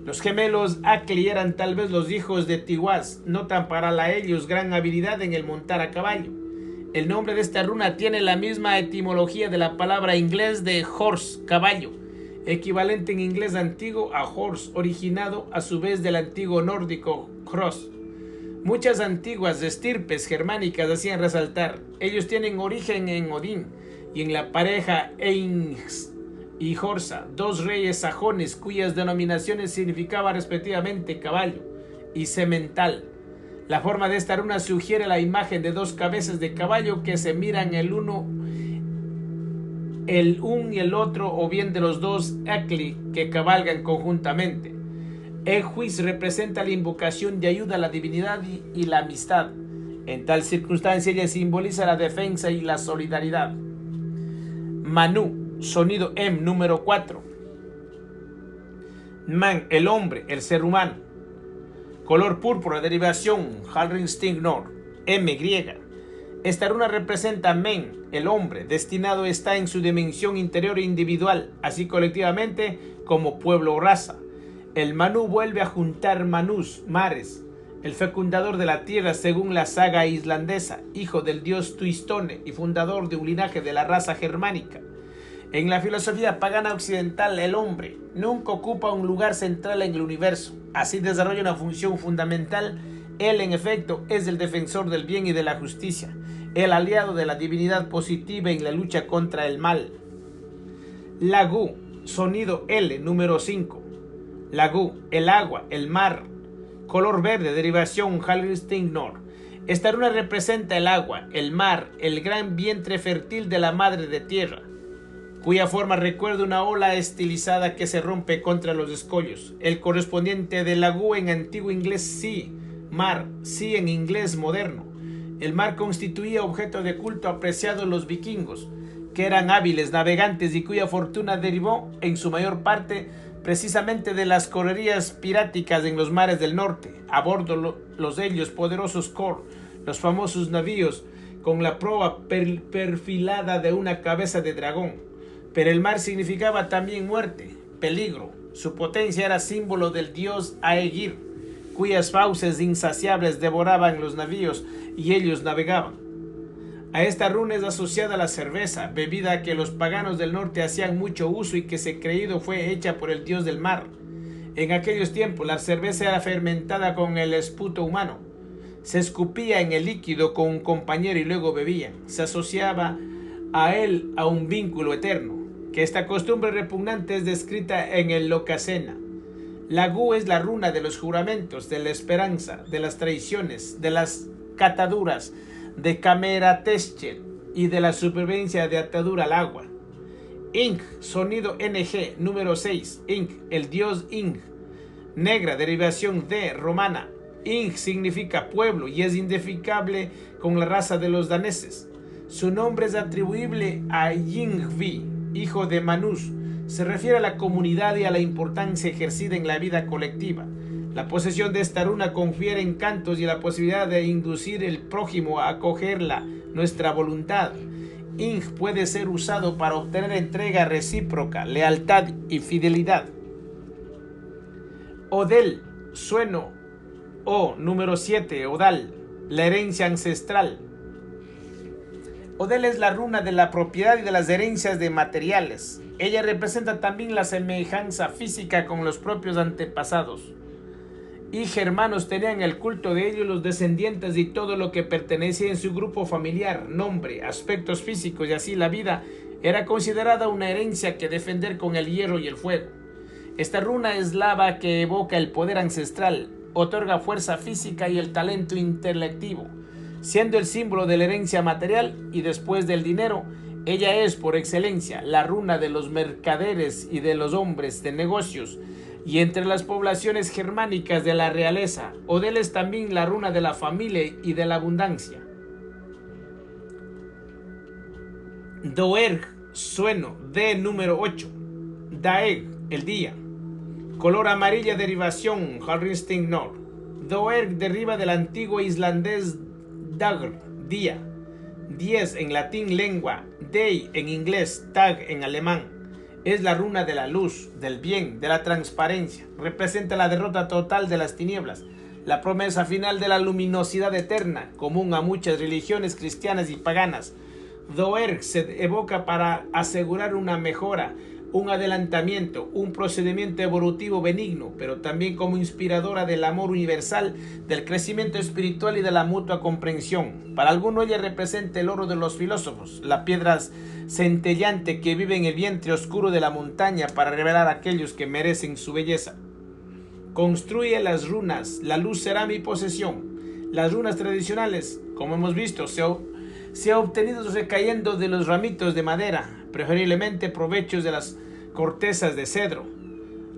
Los gemelos Acli eran tal vez los hijos de Tiwaz, notan para ellos gran habilidad en el montar a caballo. El nombre de esta runa tiene la misma etimología de la palabra inglés de horse, caballo, equivalente en inglés antiguo a horse, originado a su vez del antiguo nórdico hross. Muchas antiguas estirpes germánicas hacían resaltar, ellos tienen origen en Odín y en la pareja Eings y Horsa, dos reyes sajones cuyas denominaciones significaban respectivamente caballo y semental. La forma de esta runa sugiere la imagen de dos cabezas de caballo que se miran el un y el otro, o bien de los dos Akli que cabalgan conjuntamente. Egwis representa la invocación de ayuda a la divinidad y la amistad. En tal circunstancia ella simboliza la defensa y la solidaridad. Manu, sonido M, número 4. Man, el hombre, el ser humano. Color púrpura, derivación Halringstingnor, M griega. Esta runa representa Men, el hombre, destinado está en su dimensión interior e individual, así colectivamente como pueblo o raza. El Manu vuelve a juntar Manus, mares, el fecundador de la tierra según la saga islandesa, hijo del dios Tuistone y fundador de un linaje de la raza germánica. En la filosofía pagana occidental, el hombre nunca ocupa un lugar central en el universo, así desarrolla una función fundamental. Él, en efecto, es el defensor del bien y de la justicia, el aliado de la divinidad positiva en la lucha contra el mal. Lagu, sonido L, número 5. Lagu, el agua, el mar. Color verde, derivación Halgristignor. Esta runa representa el agua, el mar, el gran vientre fértil de la madre de tierra, cuya forma recuerda una ola estilizada que se rompe contra los escollos. El correspondiente de lagu en antiguo inglés sea, mar, sea en inglés moderno. El mar constituía objeto de culto apreciado en los vikingos, que eran hábiles navegantes y cuya fortuna derivó en su mayor parte precisamente de las correrías piráticas en los mares del norte. A bordo los ellos poderosos Kor, los famosos navíos con la proa perfilada de una cabeza de dragón. Pero el mar significaba también muerte, peligro. Su potencia era símbolo del dios Aegir, cuyas fauces insaciables devoraban los navíos y ellos navegaban. A esta runa es asociada la cerveza, bebida que los paganos del norte hacían mucho uso y que se creído fue hecha por el dios del mar. En aquellos tiempos la cerveza era fermentada con el esputo humano. Se escupía en el líquido con un compañero y luego bebían. Se asociaba a él a un vínculo eterno, que esta costumbre repugnante es descrita en el Lokasena. Lagu es la runa de los juramentos, de la esperanza, de las traiciones, de las cataduras, de Camerateshel y de la supervivencia de atadura al agua. Ing, sonido NG, número 6. Ing, el dios Ing. Negra, derivación de romana. Ing significa pueblo y es identificable con la raza de los daneses. Su nombre es atribuible a Yngvi, hijo de Manus. Se refiere a la comunidad y a la importancia ejercida en la vida colectiva. La posesión de esta runa confiere encantos y la posibilidad de inducir el prójimo a acogerla, nuestra voluntad. Ing puede ser usado para obtener entrega recíproca, lealtad y fidelidad. Odel, sueno O, número 7, Odal, la herencia ancestral. Odel es la runa de la propiedad y de las herencias de materiales. Ella representa también la semejanza física con los propios antepasados. Y germanos tenían el culto de ellos, los descendientes y todo lo que pertenecía en su grupo familiar, nombre, aspectos físicos y así la vida era considerada una herencia que defender con el hierro y el fuego. Esta runa eslava que evoca el poder ancestral, otorga fuerza física y el talento intelectivo, siendo el símbolo de la herencia material y después del dinero. Ella es por excelencia la runa de los mercaderes y de los hombres de negocios, y entre las poblaciones germánicas de la realeza, Odel es también la runa de la familia y de la abundancia. Doerg, sueno, D número 8. Daeg, el día. Color amarilla, derivación Halgristignor. Doerg deriva del antiguo islandés Dagr, día. 10 en latín lengua, Dei en inglés, Tag en alemán. Es la runa de la luz, del bien, de la transparencia. Representa la derrota total de las tinieblas, la promesa final de la luminosidad eterna, común a muchas religiones cristianas y paganas. Doerg se evoca para asegurar una mejora, un adelantamiento, un procedimiento evolutivo benigno, pero también como inspiradora del amor universal, del crecimiento espiritual y de la mutua comprensión. Para algunos ella representa el oro de los filósofos, la piedra centellante que vive en el vientre oscuro de la montaña para revelar a aquellos que merecen su belleza. Construye las runas, la luz será mi posesión. Las runas tradicionales, como hemos visto, se ha obtenido recayendo de los ramitos de madera, preferiblemente provechos de las cortezas de cedro,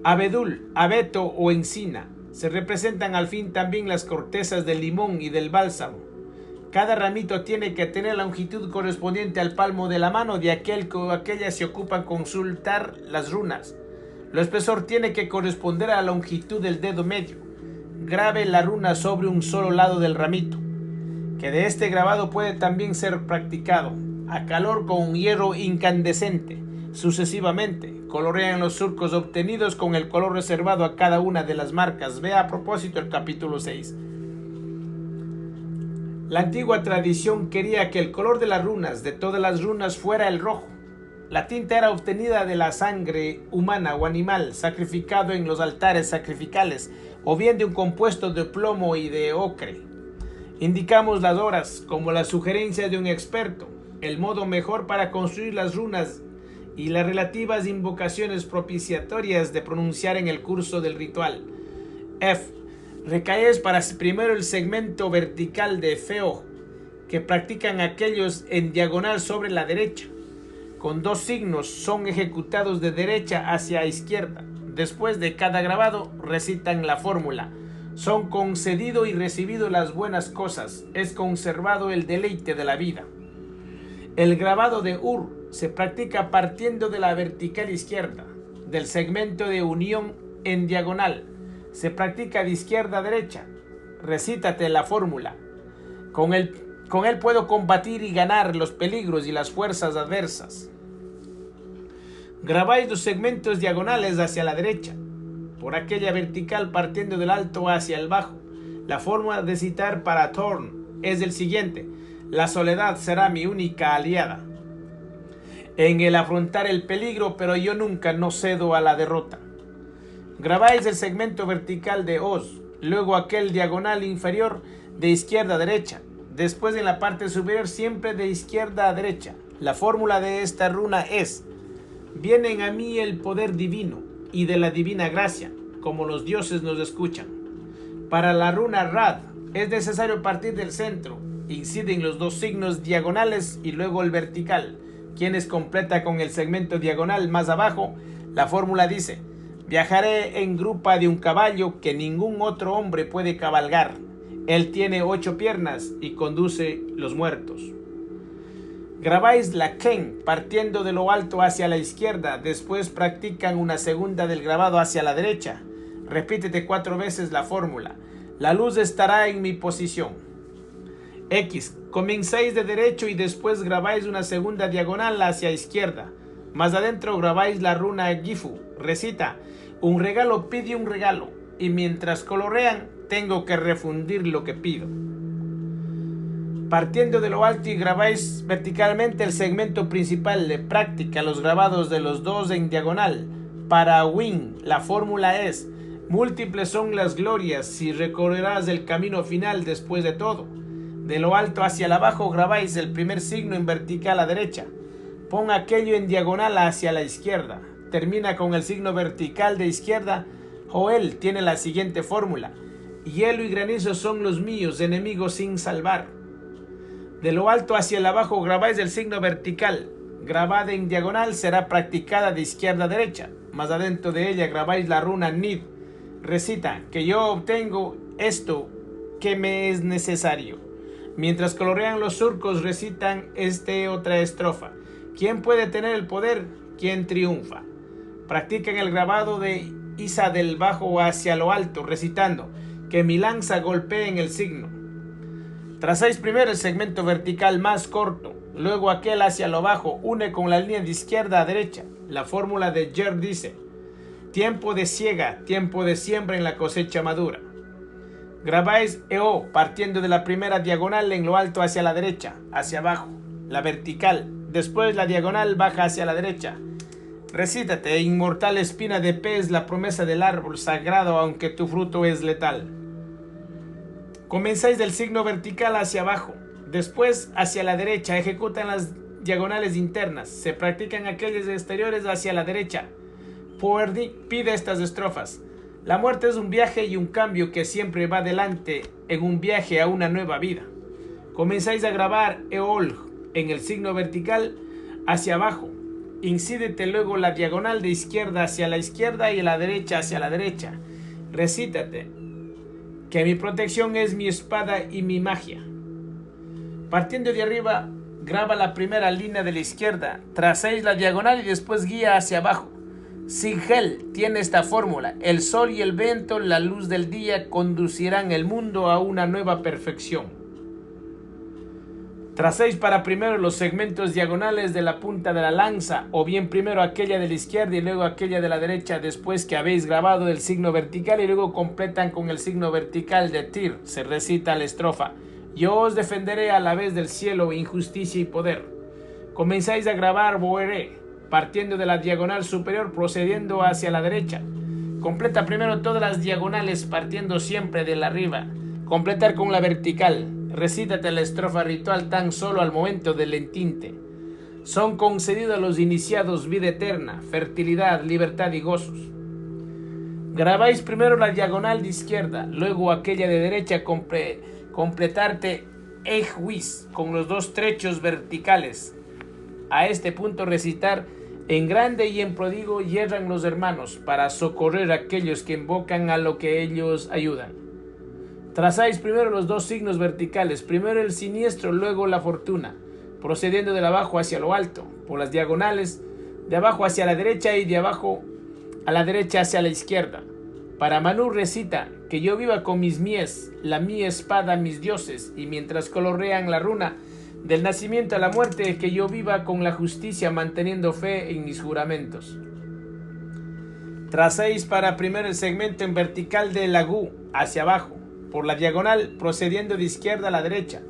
abedul, abeto o encina. Se representan al fin también las cortezas del limón y del bálsamo. Cada ramito tiene que tener la longitud correspondiente al palmo de la mano de aquel o aquella se ocupa en consultar las runas. El espesor tiene que corresponder a la longitud del dedo medio. Grabe la runa sobre un solo lado del ramito, que de este grabado puede también ser practicado a calor con un hierro incandescente. Sucesivamente, colorean los surcos obtenidos con el color reservado a cada una de las marcas. Vea a propósito el capítulo 6. La antigua tradición quería que el color de las runas, de todas las runas, fuera el rojo. La tinta era obtenida de la sangre humana o animal sacrificado en los altares sacrificales, o bien de un compuesto de plomo y de ocre. Indicamos las horas, como la sugerencia de un experto, el modo mejor para construir las runas y las relativas invocaciones propiciatorias de pronunciar en el curso del ritual. F. Recaes para primero el segmento vertical de feo, que practican aquellos en diagonal sobre la derecha. Con dos signos son ejecutados de derecha hacia izquierda. Después de cada grabado recitan la fórmula. Son concedido y recibido las buenas cosas. Es conservado el deleite de la vida. El grabado de Ur se practica partiendo de la vertical izquierda, del segmento de unión en diagonal. Se practica de izquierda a derecha. Recítate la fórmula. Con él puedo combatir y ganar los peligros y las fuerzas adversas. Grabáis los segmentos diagonales hacia la derecha, por aquella vertical partiendo del alto hacia el bajo. La forma de citar para Thorn es el siguiente: la soledad será mi única aliada en el afrontar el peligro, pero yo nunca no cedo a la derrota. Grabáis el segmento vertical de Oz, luego aquel diagonal inferior de izquierda a derecha, después en la parte superior siempre de izquierda a derecha. La fórmula de esta runa es: vienen a mí el poder divino y de la divina gracia, como los dioses nos escuchan. Para la runa Rad es necesario partir del centro, inciden los dos signos diagonales y luego el vertical, quienes completa con el segmento diagonal más abajo. La fórmula dice: viajaré en grupa de un caballo que ningún otro hombre puede cabalgar. Él tiene 8 piernas y conduce los muertos. Grabáis la Ken partiendo de lo alto hacia la izquierda, después practican una segunda del grabado hacia la derecha. Repítete 4 veces la fórmula. La luz estará en mi posición. X. Comenzáis de derecho y después grabáis una segunda diagonal hacia izquierda. Más adentro grabáis la runa Gifu. Recita: un regalo pide un regalo, y mientras colorean tengo que refundir lo que pido. Partiendo de lo alto y grabáis verticalmente el segmento principal de práctica, los grabados de los dos en diagonal. Para Win, la fórmula es: múltiples son las glorias si recorrerás el camino final después de todo. De lo alto hacia el abajo grabáis el primer signo en vertical a derecha. Pon aquello en diagonal hacia la izquierda. Termina con el signo vertical de izquierda. Joel tiene la siguiente fórmula: hielo y granizo son los míos, enemigos sin salvar. De lo alto hacia el abajo grabáis el signo vertical. Grabada en diagonal será practicada de izquierda a derecha. Más adentro de ella grabáis la runa Nid. Recita: que yo obtengo esto que me es necesario. Mientras colorean los surcos recitan otra estrofa: ¿quién puede tener el poder? ¿Quién triunfa? Practican el grabado de Isa del bajo hacia lo alto, recitando: que mi lanza golpee en el signo. Trazáis primero el segmento vertical más corto, luego aquel hacia lo bajo, une con la línea de izquierda a derecha. La fórmula de Jer dice: tiempo de siega, tiempo de siembra en la cosecha madura. Grabáis EO partiendo de la primera diagonal en lo alto hacia la derecha, hacia abajo, la vertical, después la diagonal baja hacia la derecha. Recítate: inmortal espina de pez, la promesa del árbol sagrado, aunque tu fruto es letal. Comenzáis del signo vertical hacia abajo, después hacia la derecha, ejecutan las diagonales internas, se practican aquellas exteriores hacia la derecha. Puerdi pide estas estrofas: la muerte es un viaje y un cambio que siempre va adelante en un viaje a una nueva vida. Comenzáis a grabar Eol en el signo vertical hacia abajo. Incídete luego la diagonal de izquierda hacia la izquierda y la derecha hacia la derecha. Recítate: que mi protección es mi espada y mi magia. Partiendo de arriba, graba la primera línea de la izquierda, tracéis la diagonal y después guía hacia abajo. Singel tiene esta fórmula: el sol y el viento, la luz del día, conducirán el mundo a una nueva perfección. Tracéis para primero los segmentos diagonales de la punta de la lanza, o bien primero aquella de la izquierda y luego aquella de la derecha, después que habéis grabado el signo vertical, y luego completan con el signo vertical de Tir. Se recita la estrofa: yo os defenderé a la vez del cielo, injusticia y poder. Comenzáis a grabar Boeré, partiendo de la diagonal superior, procediendo hacia la derecha. Completa primero todas las diagonales, partiendo siempre de la arriba. Completar con la vertical. Recítate la estrofa ritual tan solo al momento del entinte. Son concedidos a los iniciados vida eterna, fertilidad, libertad y gozos. Grabáis primero la diagonal de izquierda, luego aquella de derecha, completarte ejwis con los dos trechos verticales. A este punto recitar: en grande y en pródigo hierran los hermanos, para socorrer a aquellos que invocan a lo que ellos ayudan. Trazáis primero los dos signos verticales, primero el siniestro, luego la fortuna, procediendo de abajo hacia lo alto, por las diagonales, de abajo hacia la derecha y de abajo a la derecha hacia la izquierda. Para Manú recita: que yo viva con mis mies, la mi espada, mis dioses, y mientras colorean la runa del nacimiento a la muerte, que yo viva con la justicia, manteniendo fe en mis juramentos. Tracéis para primero el segmento en vertical de Lagú hacia abajo, por la diagonal, procediendo de izquierda a la derecha.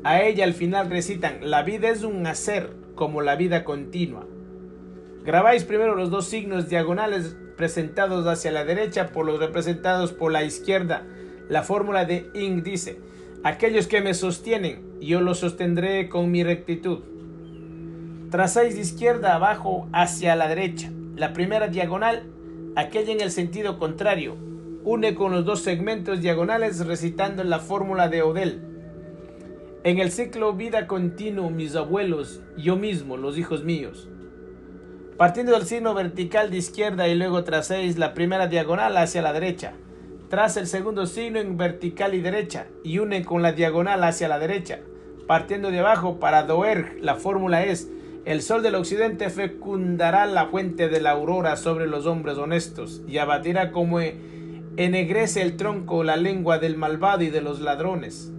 A ella al final recitan: la vida es un hacer, como la vida continua. Grabáis primero los dos signos diagonales presentados hacia la derecha por los representados por la izquierda. La fórmula de Ing dice: aquellos que me sostienen, yo los sostendré con mi rectitud. Trazáis de izquierda abajo hacia la derecha. La primera diagonal, aquella en el sentido contrario, une con los dos segmentos diagonales recitando la fórmula de Odell. En el ciclo vida continuo, mis abuelos, yo mismo, los hijos míos. Partiendo del signo vertical de izquierda y luego tracéis la primera diagonal hacia la derecha. Traza el segundo signo en vertical y derecha y une con la diagonal hacia la derecha. Partiendo de abajo para Doerg, la fórmula es: el sol del occidente fecundará la fuente de la aurora sobre los hombres honestos y abatirá como ennegrece el tronco la lengua del malvado y de los ladrones.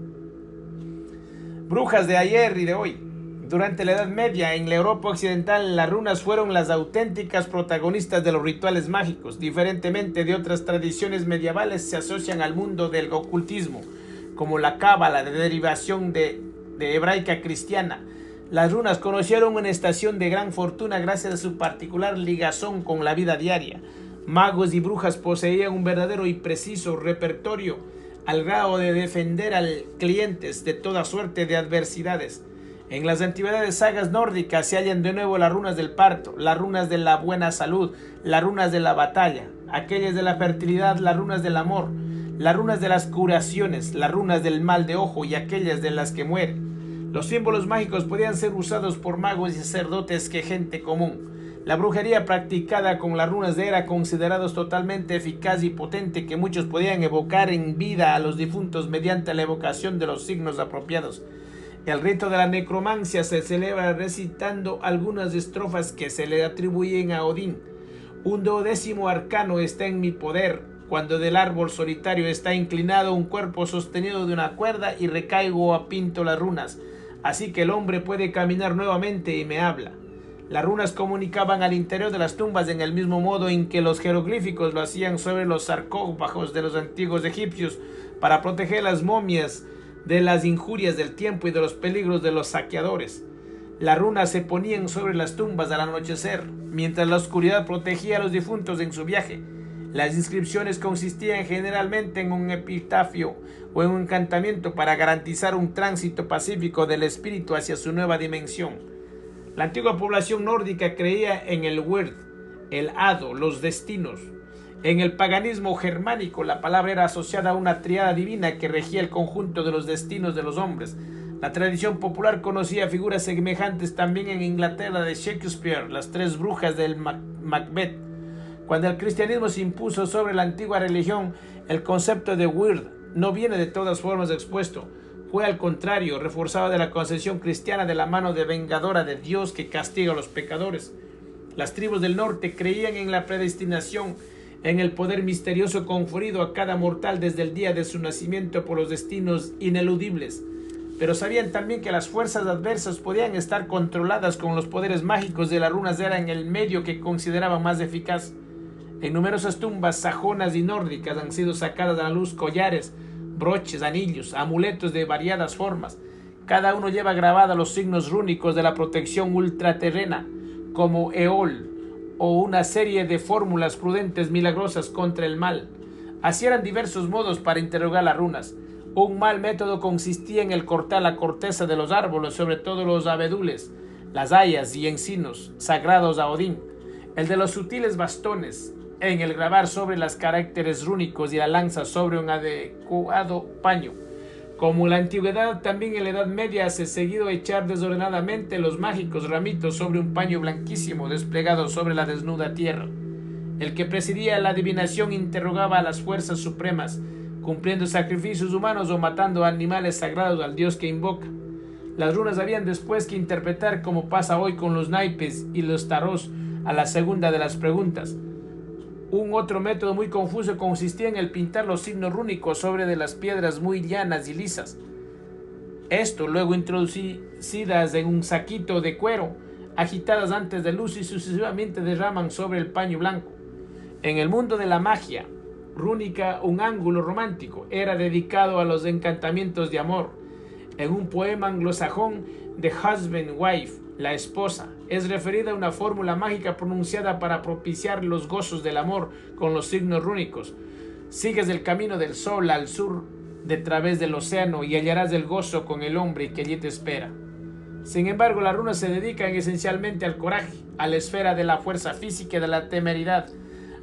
Brujas de ayer y de hoy. Durante la Edad Media, en la Europa occidental, las runas fueron las auténticas protagonistas de los rituales mágicos. Diferentemente de otras tradiciones medievales, se asocian al mundo del ocultismo, como la cábala, de derivación de hebraica cristiana. Las runas conocieron una estación de gran fortuna gracias a su particular ligazón con la vida diaria. Magos y brujas poseían un verdadero y preciso repertorio al grado de defender a clientes de toda suerte de adversidades. En las antigüedades sagas nórdicas se hallan de nuevo las runas del parto, las runas de la buena salud, las runas de la batalla, aquellas de la fertilidad, las runas del amor, las runas de las curaciones, las runas del mal de ojo y aquellas de las que mueren. Los símbolos mágicos podían ser usados por magos y sacerdotes que gente común. La brujería practicada con las runas era considerada totalmente eficaz y potente, que muchos podían evocar en vida a los difuntos mediante la evocación de los signos apropiados. El rito de la necromancia se celebra recitando algunas estrofas que se le atribuyen a Odín. Un 12º arcano está en mi poder, cuando del árbol solitario está inclinado un cuerpo sostenido de una cuerda y recaigo a pinto las runas, así que el hombre puede caminar nuevamente y me habla. Las runas comunicaban al interior de las tumbas en el mismo modo en que los jeroglíficos lo hacían sobre los sarcófagos de los antiguos egipcios para proteger las momias de las injurias del tiempo y de los peligros de los saqueadores. Las runas se ponían sobre las tumbas al anochecer, mientras la oscuridad protegía a los difuntos en su viaje. Las inscripciones consistían generalmente en un epitafio o en un encantamiento para garantizar un tránsito pacífico del espíritu hacia su nueva dimensión. La antigua población nórdica creía en el Wird, el hado, los destinos. En el paganismo germánico, la palabra era asociada a una tríada divina que regía el conjunto de los destinos de los hombres. La tradición popular conocía figuras semejantes también en Inglaterra de Shakespeare, las tres brujas del Macbeth. Cuando el cristianismo se impuso sobre la antigua religión, el concepto de Wird no viene de todas formas expuesto. Fue al contrario, reforzado de la concepción cristiana de la mano de vengadora de Dios que castiga a los pecadores. Las tribus del norte creían en la predestinación, en el poder misterioso conferido a cada mortal desde el día de su nacimiento por los destinos ineludibles. pero sabían también que las fuerzas adversas podían estar controladas con los poderes mágicos de las runas. Eran el medio que consideraban más eficaz. En numerosas tumbas sajonas y nórdicas han sido sacadas a la luz collares, broches, anillos, amuletos de variadas formas. Cada uno lleva grabados los signos rúnicos de la protección ultraterrena, como Eol, o una serie de fórmulas prudentes milagrosas contra el mal. Así eran diversos modos para interrogar las runas. Un mal método consistía en el cortar la corteza de los árboles, sobre todo los abedules, las hayas y encinos sagrados a Odín. El de los sutiles bastones, en el grabar sobre los caracteres rúnicos y la lanza sobre un adecuado paño. Como en la antigüedad, también en la Edad Media se seguido echar desordenadamente los mágicos ramitos sobre un paño blanquísimo desplegado sobre la desnuda tierra. El que presidía la adivinación interrogaba a las fuerzas supremas, cumpliendo sacrificios humanos o matando animales sagrados al dios que invoca. Las runas habían después que interpretar, como pasa hoy con los naipes y los tarots, a la segunda de las preguntas. Un otro método muy confuso consistía en el pintar los signos rúnicos sobre de las piedras muy llanas y lisas. Esto luego introducidas en un saquito de cuero, agitadas antes de luz y sucesivamente derraman sobre el paño blanco. En el mundo de la magia rúnica, un ángulo romántico era dedicado a los encantamientos de amor. En un poema anglosajón, The Husband Wife, la esposa, es referida a una fórmula mágica pronunciada para propiciar los gozos del amor con los signos rúnicos. Sigues el camino del sol al sur de través del océano y hallarás el gozo con el hombre que allí te espera. Sin embargo, las runas se dedican esencialmente al coraje, a la esfera de la fuerza física y de la temeridad,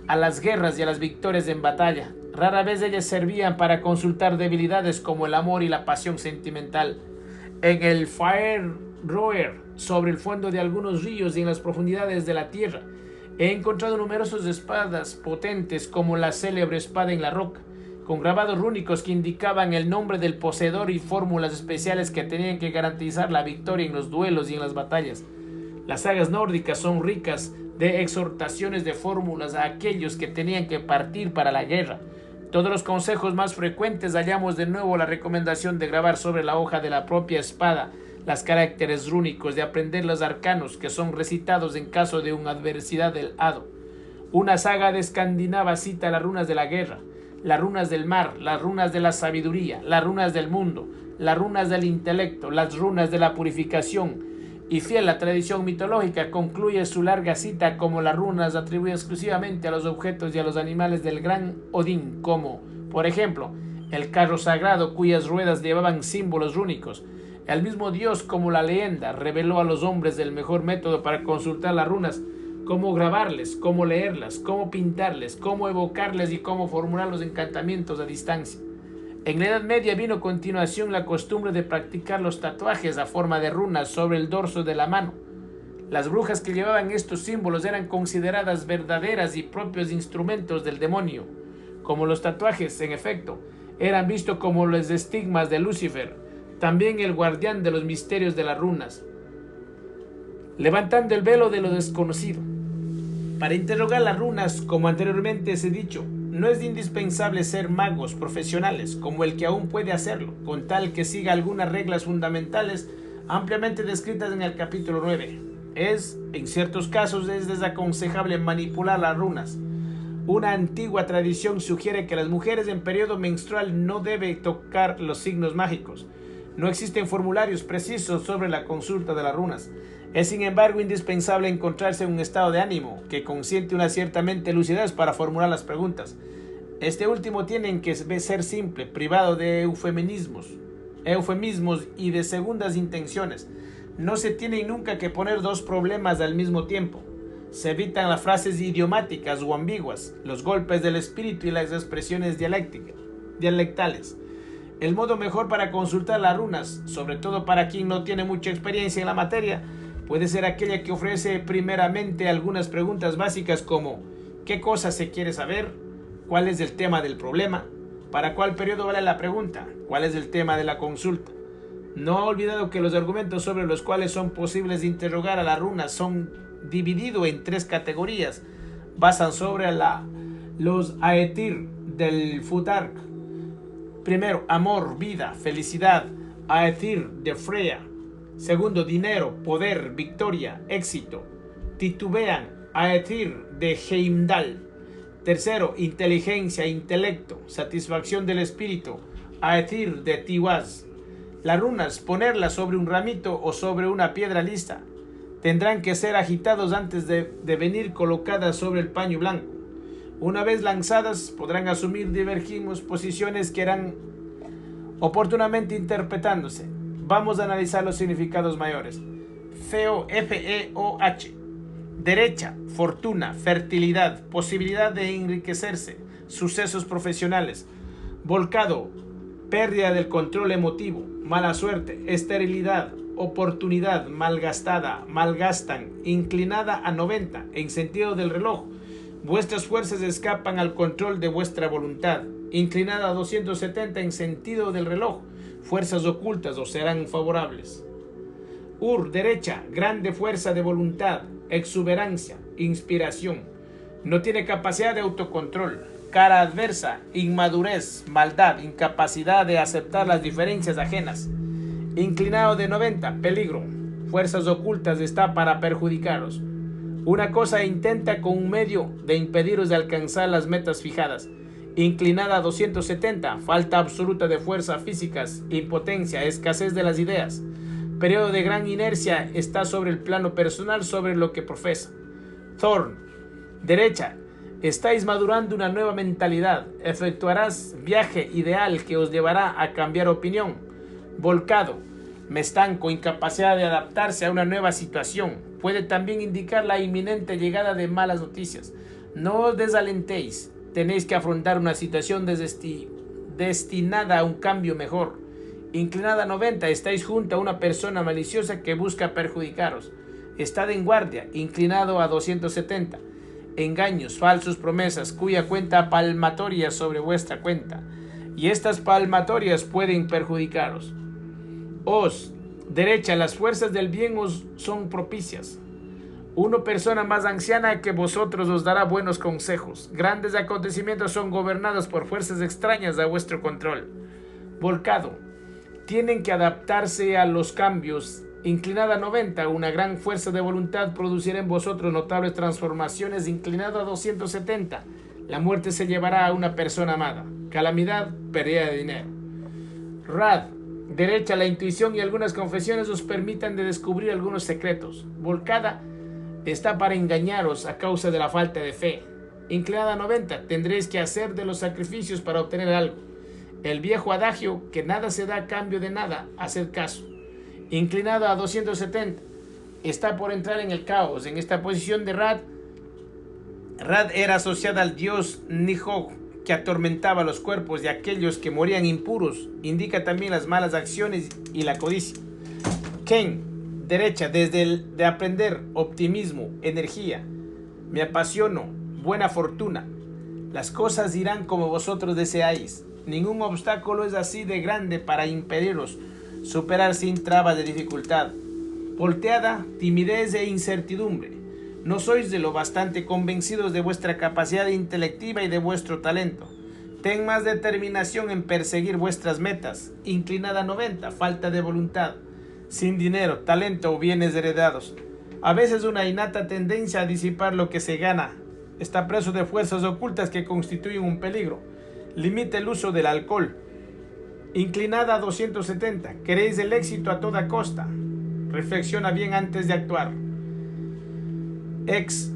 a las guerras y a las victorias en batalla. Rara vez ellas servían para consultar debilidades como el amor y la pasión sentimental. En el Fire Roer, sobre el fondo de algunos ríos y en las profundidades de la tierra, he encontrado numerosas espadas potentes como la célebre espada en la roca, con grabados rúnicos que indicaban el nombre del poseedor y fórmulas especiales que tenían que garantizar la victoria en los duelos y en las batallas. Las sagas nórdicas son ricas de exhortaciones de fórmulas a aquellos que tenían que partir para la guerra. Todos los consejos más frecuentes hallamos de nuevo la recomendación de grabar sobre la hoja de la propia espada los caracteres rúnicos, de aprender los arcanos que son recitados en caso de una adversidad del hado. Una saga de escandinava cita las runas de la guerra, las runas del mar, las runas de la sabiduría, las runas del mundo, las runas del intelecto, las runas de la purificación, y fiel a la tradición mitológica concluye su larga cita como las runas atribuidas exclusivamente a los objetos y a los animales del gran Odín, como, por ejemplo, el carro sagrado cuyas ruedas llevaban símbolos rúnicos. El mismo Dios, como la leyenda, reveló a los hombres el mejor método para consultar las runas, cómo grabarles, cómo leerlas, cómo pintarles, cómo evocarles y cómo formular los encantamientos a distancia. En la Edad Media vino a continuación la costumbre de practicar los tatuajes a forma de runas sobre el dorso de la mano. Las brujas que llevaban estos símbolos eran consideradas verdaderas y propios instrumentos del demonio. Como los tatuajes, en efecto, eran vistos como los estigmas de Lucifer, también el guardián de los misterios de las runas, levantando el velo de lo desconocido. Para interrogar las runas, como anteriormente os he dicho, no es indispensable ser magos profesionales, como el que aún puede hacerlo, con tal que siga algunas reglas fundamentales ampliamente descritas en el capítulo 9. En ciertos casos, es desaconsejable manipular las runas. Una antigua tradición sugiere que las mujeres en periodo menstrual no deben tocar los signos mágicos. No existen formularios precisos sobre la consulta de las runas. Es sin embargo indispensable encontrarse en un estado de ánimo que consiente una cierta mente lucidez para formular las preguntas. Este último tiene que ser simple, privado de eufemismos y de segundas intenciones. No se tiene nunca que poner dos problemas al mismo tiempo. Se evitan las frases idiomáticas o ambiguas, los golpes del espíritu y las expresiones dialectales. El modo mejor para consultar las runas, sobre todo para quien no tiene mucha experiencia en la materia, puede ser aquella que ofrece primeramente algunas preguntas básicas como ¿qué cosa se quiere saber? ¿Cuál es el tema del problema? ¿Para cuál periodo vale la pregunta? ¿Cuál es el tema de la consulta? No ha olvidado que los argumentos sobre los cuales son posibles interrogar a las runas son divididos en tres categorías. Basan sobre los Aetir del Futhark. Primero, amor, vida, felicidad. Aethir de Freya. Segundo, dinero, poder, victoria, éxito. Titubean, Aethir de Heimdall. Tercero, inteligencia, intelecto, satisfacción del espíritu, Aethir de Tiwaz. Las runas, ponerlas sobre un ramito o sobre una piedra lista. Tendrán que ser agitados antes de venir colocadas sobre el paño blanco. Una vez lanzadas, podrán asumir divergimos posiciones que irán oportunamente interpretándose. Vamos a analizar los significados mayores. Feo, F-E-O-H. Derecha, fortuna, fertilidad, posibilidad de enriquecerse, sucesos profesionales. Volcado, pérdida del control emotivo, mala suerte, esterilidad, oportunidad, malgastada, malgastan, inclinada a 90 en sentido del reloj. Vuestras fuerzas escapan al control de vuestra voluntad. Inclinada a 270 en sentido del reloj. Fuerzas ocultas os serán favorables. Ur, derecha, grande fuerza de voluntad, exuberancia, inspiración. No tiene capacidad de autocontrol. Cara adversa, inmadurez, maldad, incapacidad de aceptar las diferencias ajenas. Inclinado de 90, peligro. Fuerzas ocultas está para perjudicaros. Una cosa intenta con un medio de impediros de alcanzar las metas fijadas. Inclinada a 270, falta absoluta de fuerzas físicas, impotencia, escasez de las ideas. Periodo de gran inercia está sobre el plano personal, sobre lo que profesa. Thorn, derecha, estáis madurando una nueva mentalidad. Efectuarás viaje ideal que os llevará a cambiar opinión. Volcado, me estanco, incapacidad de adaptarse a una nueva situación. Puede también indicar la inminente llegada de malas noticias. No os desalentéis. Tenéis que afrontar una situación destinada a un cambio mejor. Inclinada a 90, estáis junto a una persona maliciosa que busca perjudicaros. Estad en guardia, inclinado a 270. Engaños, falsos promesas, cuya cuenta palmatoria sobre vuestra cuenta. Y estas palmatorias pueden perjudicaros. Os, derecha, las fuerzas del bien os son propicias. Una persona más anciana que vosotros os dará buenos consejos. Grandes acontecimientos son gobernados por fuerzas extrañas a vuestro control. Volcado, tienen que adaptarse a los cambios. Inclinada a 90, una gran fuerza de voluntad producirá en vosotros notables transformaciones. Inclinado a 270, la muerte se llevará a una persona amada. Calamidad, pérdida de dinero. Rad, derecha, la intuición y algunas confesiones os permitan de descubrir algunos secretos. Volcada, está para engañaros a causa de la falta de fe. Inclinada a 90, tendréis que hacer de los sacrificios para obtener algo. El viejo adagio, que nada se da a cambio de nada, haced caso. Inclinado a 270, está por entrar en el caos. En esta posición de Rad era asociada al dios Nihog, que atormentaba los cuerpos de aquellos que morían impuros. Indica también las malas acciones y la codicia. Ken, derecha, de aprender, optimismo, energía. Me apasiono, buena fortuna. Las cosas irán como vosotros deseáis. Ningún obstáculo es así de grande para impediros superar sin trabas de dificultad. Volteada, timidez e incertidumbre. No sois de lo bastante convencidos de vuestra capacidad intelectiva y de vuestro talento. Ten más determinación en perseguir vuestras metas. Inclinada a 90, falta de voluntad. Sin dinero, talento o bienes heredados. A veces una innata tendencia a disipar lo que se gana. Está preso de fuerzas ocultas que constituyen un peligro. Limite el uso del alcohol. Inclinada a 270. Queréis el éxito a toda costa. Reflexiona bien antes de actuar. Ex,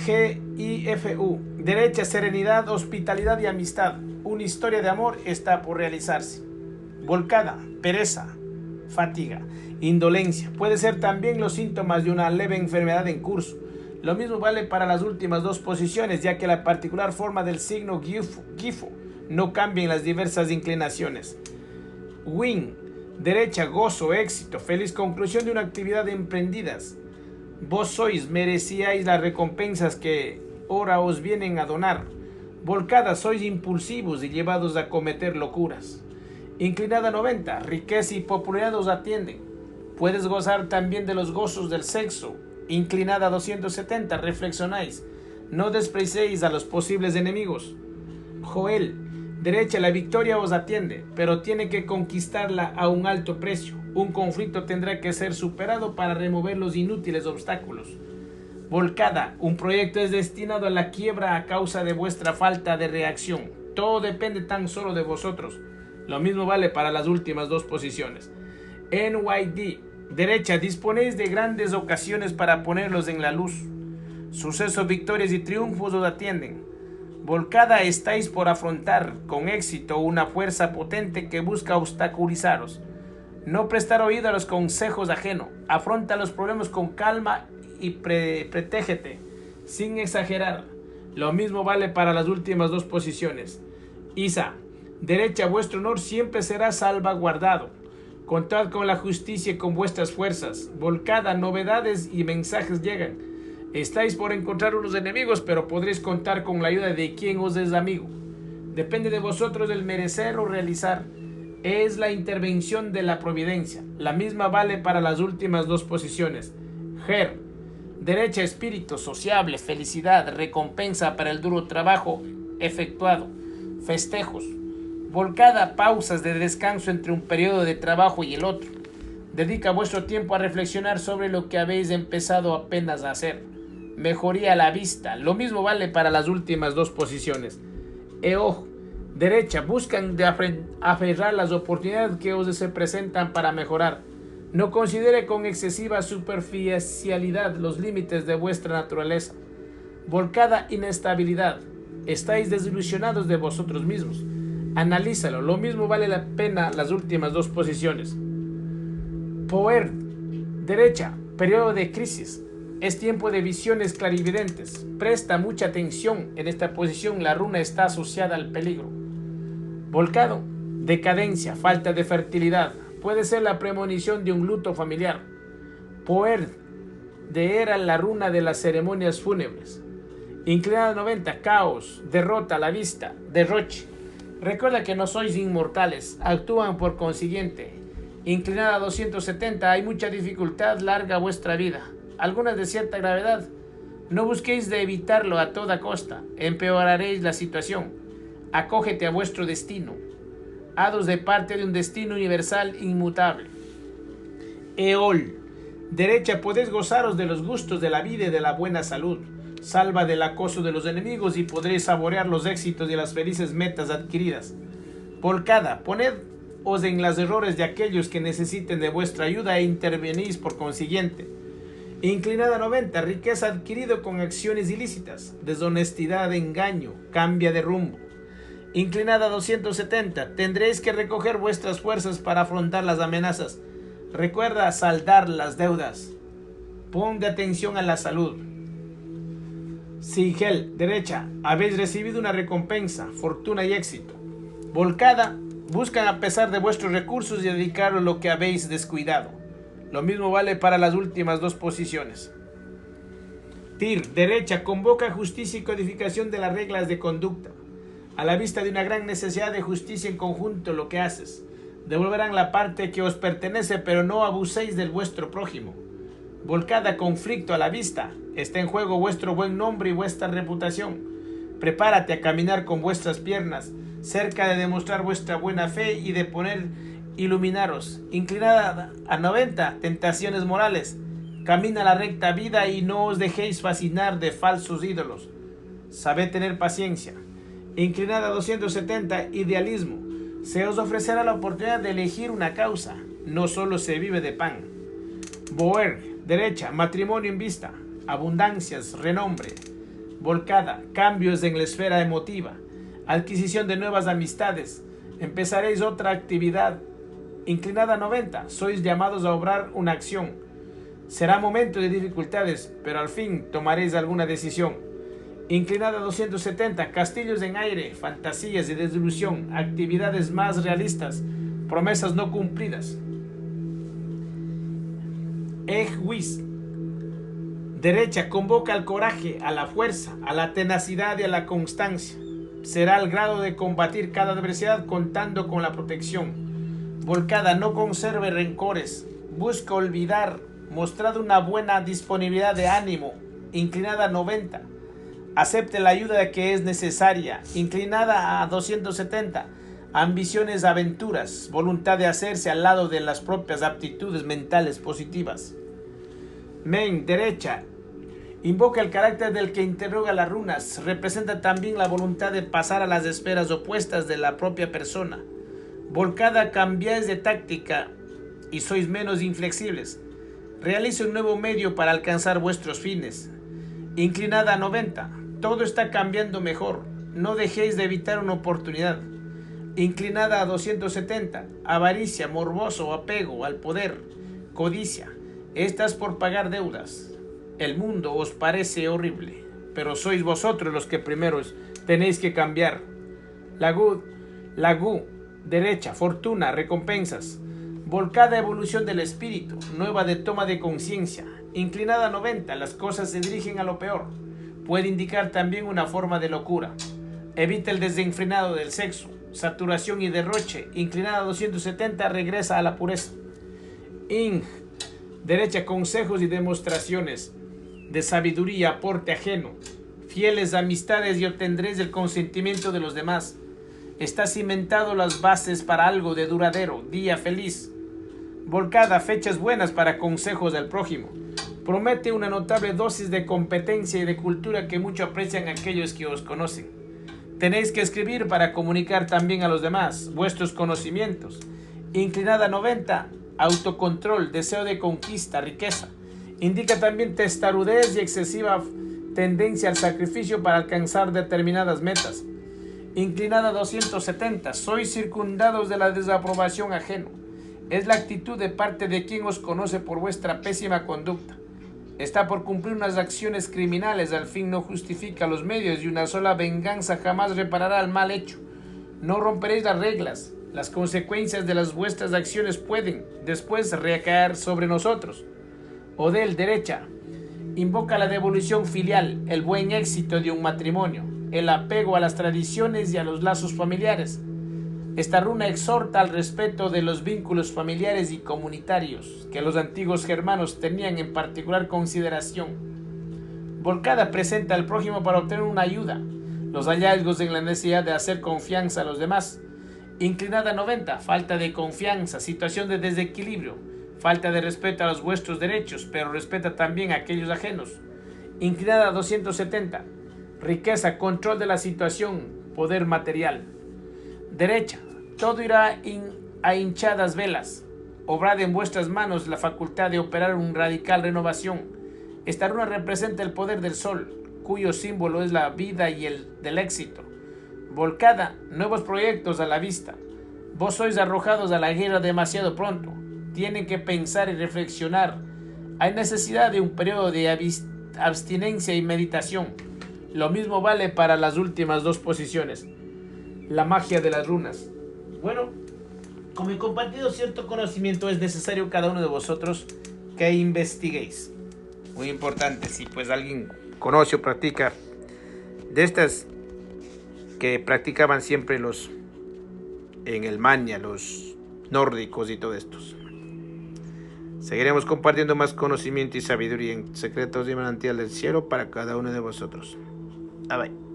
G-I-F-U. Derecha, serenidad, hospitalidad y amistad. Una historia de amor está por realizarse. Volcada, pereza, fatiga, indolencia. Puede ser también los síntomas de una leve enfermedad en curso. Lo mismo vale para las últimas dos posiciones, ya que la particular forma del signo Gifo no cambia en las diversas inclinaciones. Win, derecha, gozo, éxito, feliz conclusión de una actividad emprendidas. Vos sois, merecíais las recompensas que ahora os vienen a donar. Volcada, sois impulsivos y llevados a cometer locuras. Inclinada a 90, riqueza y popularidad os atienden. Puedes gozar también de los gozos del sexo. Inclinada a 270, reflexionáis. No despreciéis a los posibles enemigos. Joel, Derecha, la victoria os atiende, pero tiene que conquistarla a un alto precio. Un conflicto tendrá que ser superado para remover los inútiles obstáculos. Volcada, un proyecto es destinado a la quiebra a causa de vuestra falta de reacción. Todo depende tan solo de vosotros. Lo mismo vale para las últimas dos posiciones. NYD, derecha, disponéis de grandes ocasiones para ponerlos en la luz. Sucesos, victorias y triunfos os atienden. Volcada, estáis por afrontar con éxito una fuerza potente que busca obstaculizaros. No prestar oído a los consejos ajenos. Afronta los problemas con calma y protégete, sin exagerar. Lo mismo vale para las últimas dos posiciones. Isa, derecha, vuestro honor siempre será salvaguardado. Contad con la justicia y con vuestras fuerzas. Volcada, novedades y mensajes llegan. Estáis por encontrar unos enemigos, pero podréis contar con la ayuda de quien os es amigo. Depende de vosotros el merecer o realizar. Es la intervención de la providencia. La misma vale para las últimas dos posiciones. Ger, derecha, espíritu sociable, felicidad, recompensa para el duro trabajo efectuado, festejos. Volcada, pausas de descanso entre un periodo de trabajo y el otro. Dedica vuestro tiempo a reflexionar sobre lo que habéis empezado apenas a hacer. Mejoría a la vista. Lo mismo vale para las últimas dos posiciones. Eoj, derecha, buscan de aferrar las oportunidades que os se presentan para mejorar. No considere con excesiva superficialidad los límites de vuestra naturaleza. Volcada, inestabilidad. Estáis desilusionados de vosotros mismos. Analízalo. Lo mismo vale la pena las últimas dos posiciones. Poder, derecha, periodo de crisis. Es tiempo de visiones clarividentes. Presta mucha atención. En esta posición la runa está asociada al peligro. Volcado, decadencia, falta de fertilidad. Puede ser la premonición de un luto familiar. Poder, de era la runa de las ceremonias fúnebres. Inclinada 90, caos, derrota a la vista, derroche. Recuerda que no sois inmortales, actúan por consiguiente. Inclinada 270, hay mucha dificultad, larga vuestra vida. Algunas de cierta gravedad. No busquéis de evitarlo a toda costa, empeoraréis la situación. Acógete a vuestro destino. Hados de parte de un destino universal inmutable. Eol, derecha, podéis gozaros de los gustos de la vida y de la buena salud. Salva del acoso de los enemigos y podréis saborear los éxitos y las felices metas adquiridas. Volcada, ponedos en los errores de aquellos que necesiten de vuestra ayuda e intervenís por consiguiente. Inclinada 90, riqueza adquirido con acciones ilícitas, deshonestidad, engaño, cambia de rumbo. Inclinada 270, tendréis que recoger vuestras fuerzas para afrontar las amenazas. Recuerda saldar las deudas. Pon de atención a la salud. Sigel, derecha, habéis recibido una recompensa, fortuna y éxito. Volcada, buscan a pesar de vuestros recursos y dedicaros lo que habéis descuidado. Lo mismo vale para las últimas dos posiciones. Tir, derecha, convoca justicia y codificación de las reglas de conducta. A la vista de una gran necesidad de justicia en conjunto lo que haces. Devolverán la parte que os pertenece, pero no abuséis del vuestro prójimo. Volcada, conflicto a la vista. Está en juego vuestro buen nombre y vuestra reputación. Prepárate a caminar con vuestras piernas, cerca de demostrar vuestra buena fe y de poner iluminaros. Inclinada a 90, tentaciones morales. Camina la recta vida y no os dejéis fascinar de falsos ídolos. Sabed tener paciencia. Inclinada a 270, idealismo. Se os ofrecerá la oportunidad de elegir una causa. No solo se vive de pan. Boer, derecha, matrimonio en vista. Abundancias, renombre. Volcada, cambios en la esfera emotiva. Adquisición de nuevas amistades. Empezaréis otra actividad. Inclinada a 90, sois llamados a obrar una acción. Será momento de dificultades, pero al fin tomaréis alguna decisión. Inclinada a 270, castillos en aire, fantasías y desilusión, actividades más realistas, promesas no cumplidas. Ejwis, derecha, convoca al coraje, a la fuerza, a la tenacidad y a la constancia. Será el grado de combatir cada adversidad contando con la protección. Volcada, no conserve rencores, busca olvidar, mostrad una buena disponibilidad de ánimo. Inclinada a 90, Acepte la ayuda que es necesaria. Inclinada a 270. Ambiciones, aventuras. Voluntad de hacerse al lado de las propias aptitudes mentales positivas. Men, derecha. Invoca el carácter del que interroga las runas. Representa también la voluntad de pasar a las esferas opuestas de la propia persona. Volcada, cambiáis de táctica y sois menos inflexibles. Realice un nuevo medio para alcanzar vuestros fines. Inclinada a 90. Todo está cambiando mejor. No dejéis de evitar una oportunidad. Inclinada a 270. Avaricia, morboso, apego al poder, codicia. Estás por pagar deudas. El mundo os parece horrible, pero sois vosotros los que primero tenéis que cambiar. Lagú, derecha, fortuna, recompensas. Volcada, evolución del espíritu, nueva de toma de conciencia. Inclinada a 90, las cosas se dirigen a lo peor. Puede indicar también una forma de locura. Evita el desenfrenado del sexo, saturación y derroche. Inclinada a 270, regresa a la pureza. Derecha, consejos y demostraciones de sabiduría, aporte ajeno. Fieles amistades y obtendréis el consentimiento de los demás. Está cimentado las bases para algo de duradero, día feliz. Volcada, fechas buenas para consejos del prójimo. Promete una notable dosis de competencia y de cultura que mucho aprecian aquellos que os conocen. Tenéis que escribir para comunicar también a los demás vuestros conocimientos. Inclinada a 90, autocontrol, deseo de conquista, riqueza. Indica también testarudez y excesiva tendencia al sacrificio para alcanzar determinadas metas. Inclinada a 270, sois circundados de la desaprobación ajeno. Es la actitud de parte de quien os conoce por vuestra pésima conducta. Está por cumplir unas acciones criminales, al fin no justifica los medios y una sola venganza jamás reparará el mal hecho. No romperéis las reglas. Las consecuencias de las vuestras acciones pueden después recaer sobre nosotros. Odel, derecha. Invoca la devolución filial, el buen éxito de un matrimonio, el apego a las tradiciones y a los lazos familiares. Esta runa exhorta al respeto de los vínculos familiares y comunitarios que los antiguos germanos tenían en particular consideración. Volcada, presenta al prójimo para obtener una ayuda, los hallazgos en la necesidad de hacer confianza a los demás. Inclinada a 90, falta de confianza, situación de desequilibrio, falta de respeto a los vuestros derechos, pero respeta también a aquellos ajenos. Inclinada a 270, riqueza, control de la situación, poder material. Derecha, todo irá a hinchadas velas. Obrad en vuestras manos la facultad de operar una radical renovación. Esta runa representa el poder del sol, cuyo símbolo es la vida y el del éxito. Volcada, nuevos proyectos a la vista. Vos sois arrojados a la guerra demasiado pronto. Tienen que pensar y reflexionar. Hay necesidad de un periodo de abstinencia y meditación. Lo mismo vale para las últimas dos posiciones. La magia de las runas. Bueno, como he compartido cierto conocimiento, es necesario cada uno de vosotros que investiguéis. Muy importante, si pues alguien conoce o practica de estas que practicaban siempre los en el Mania, los nórdicos y todos estos. Seguiremos compartiendo más conocimiento y sabiduría en secretos y manantial del cielo para cada uno de vosotros. Bye bye.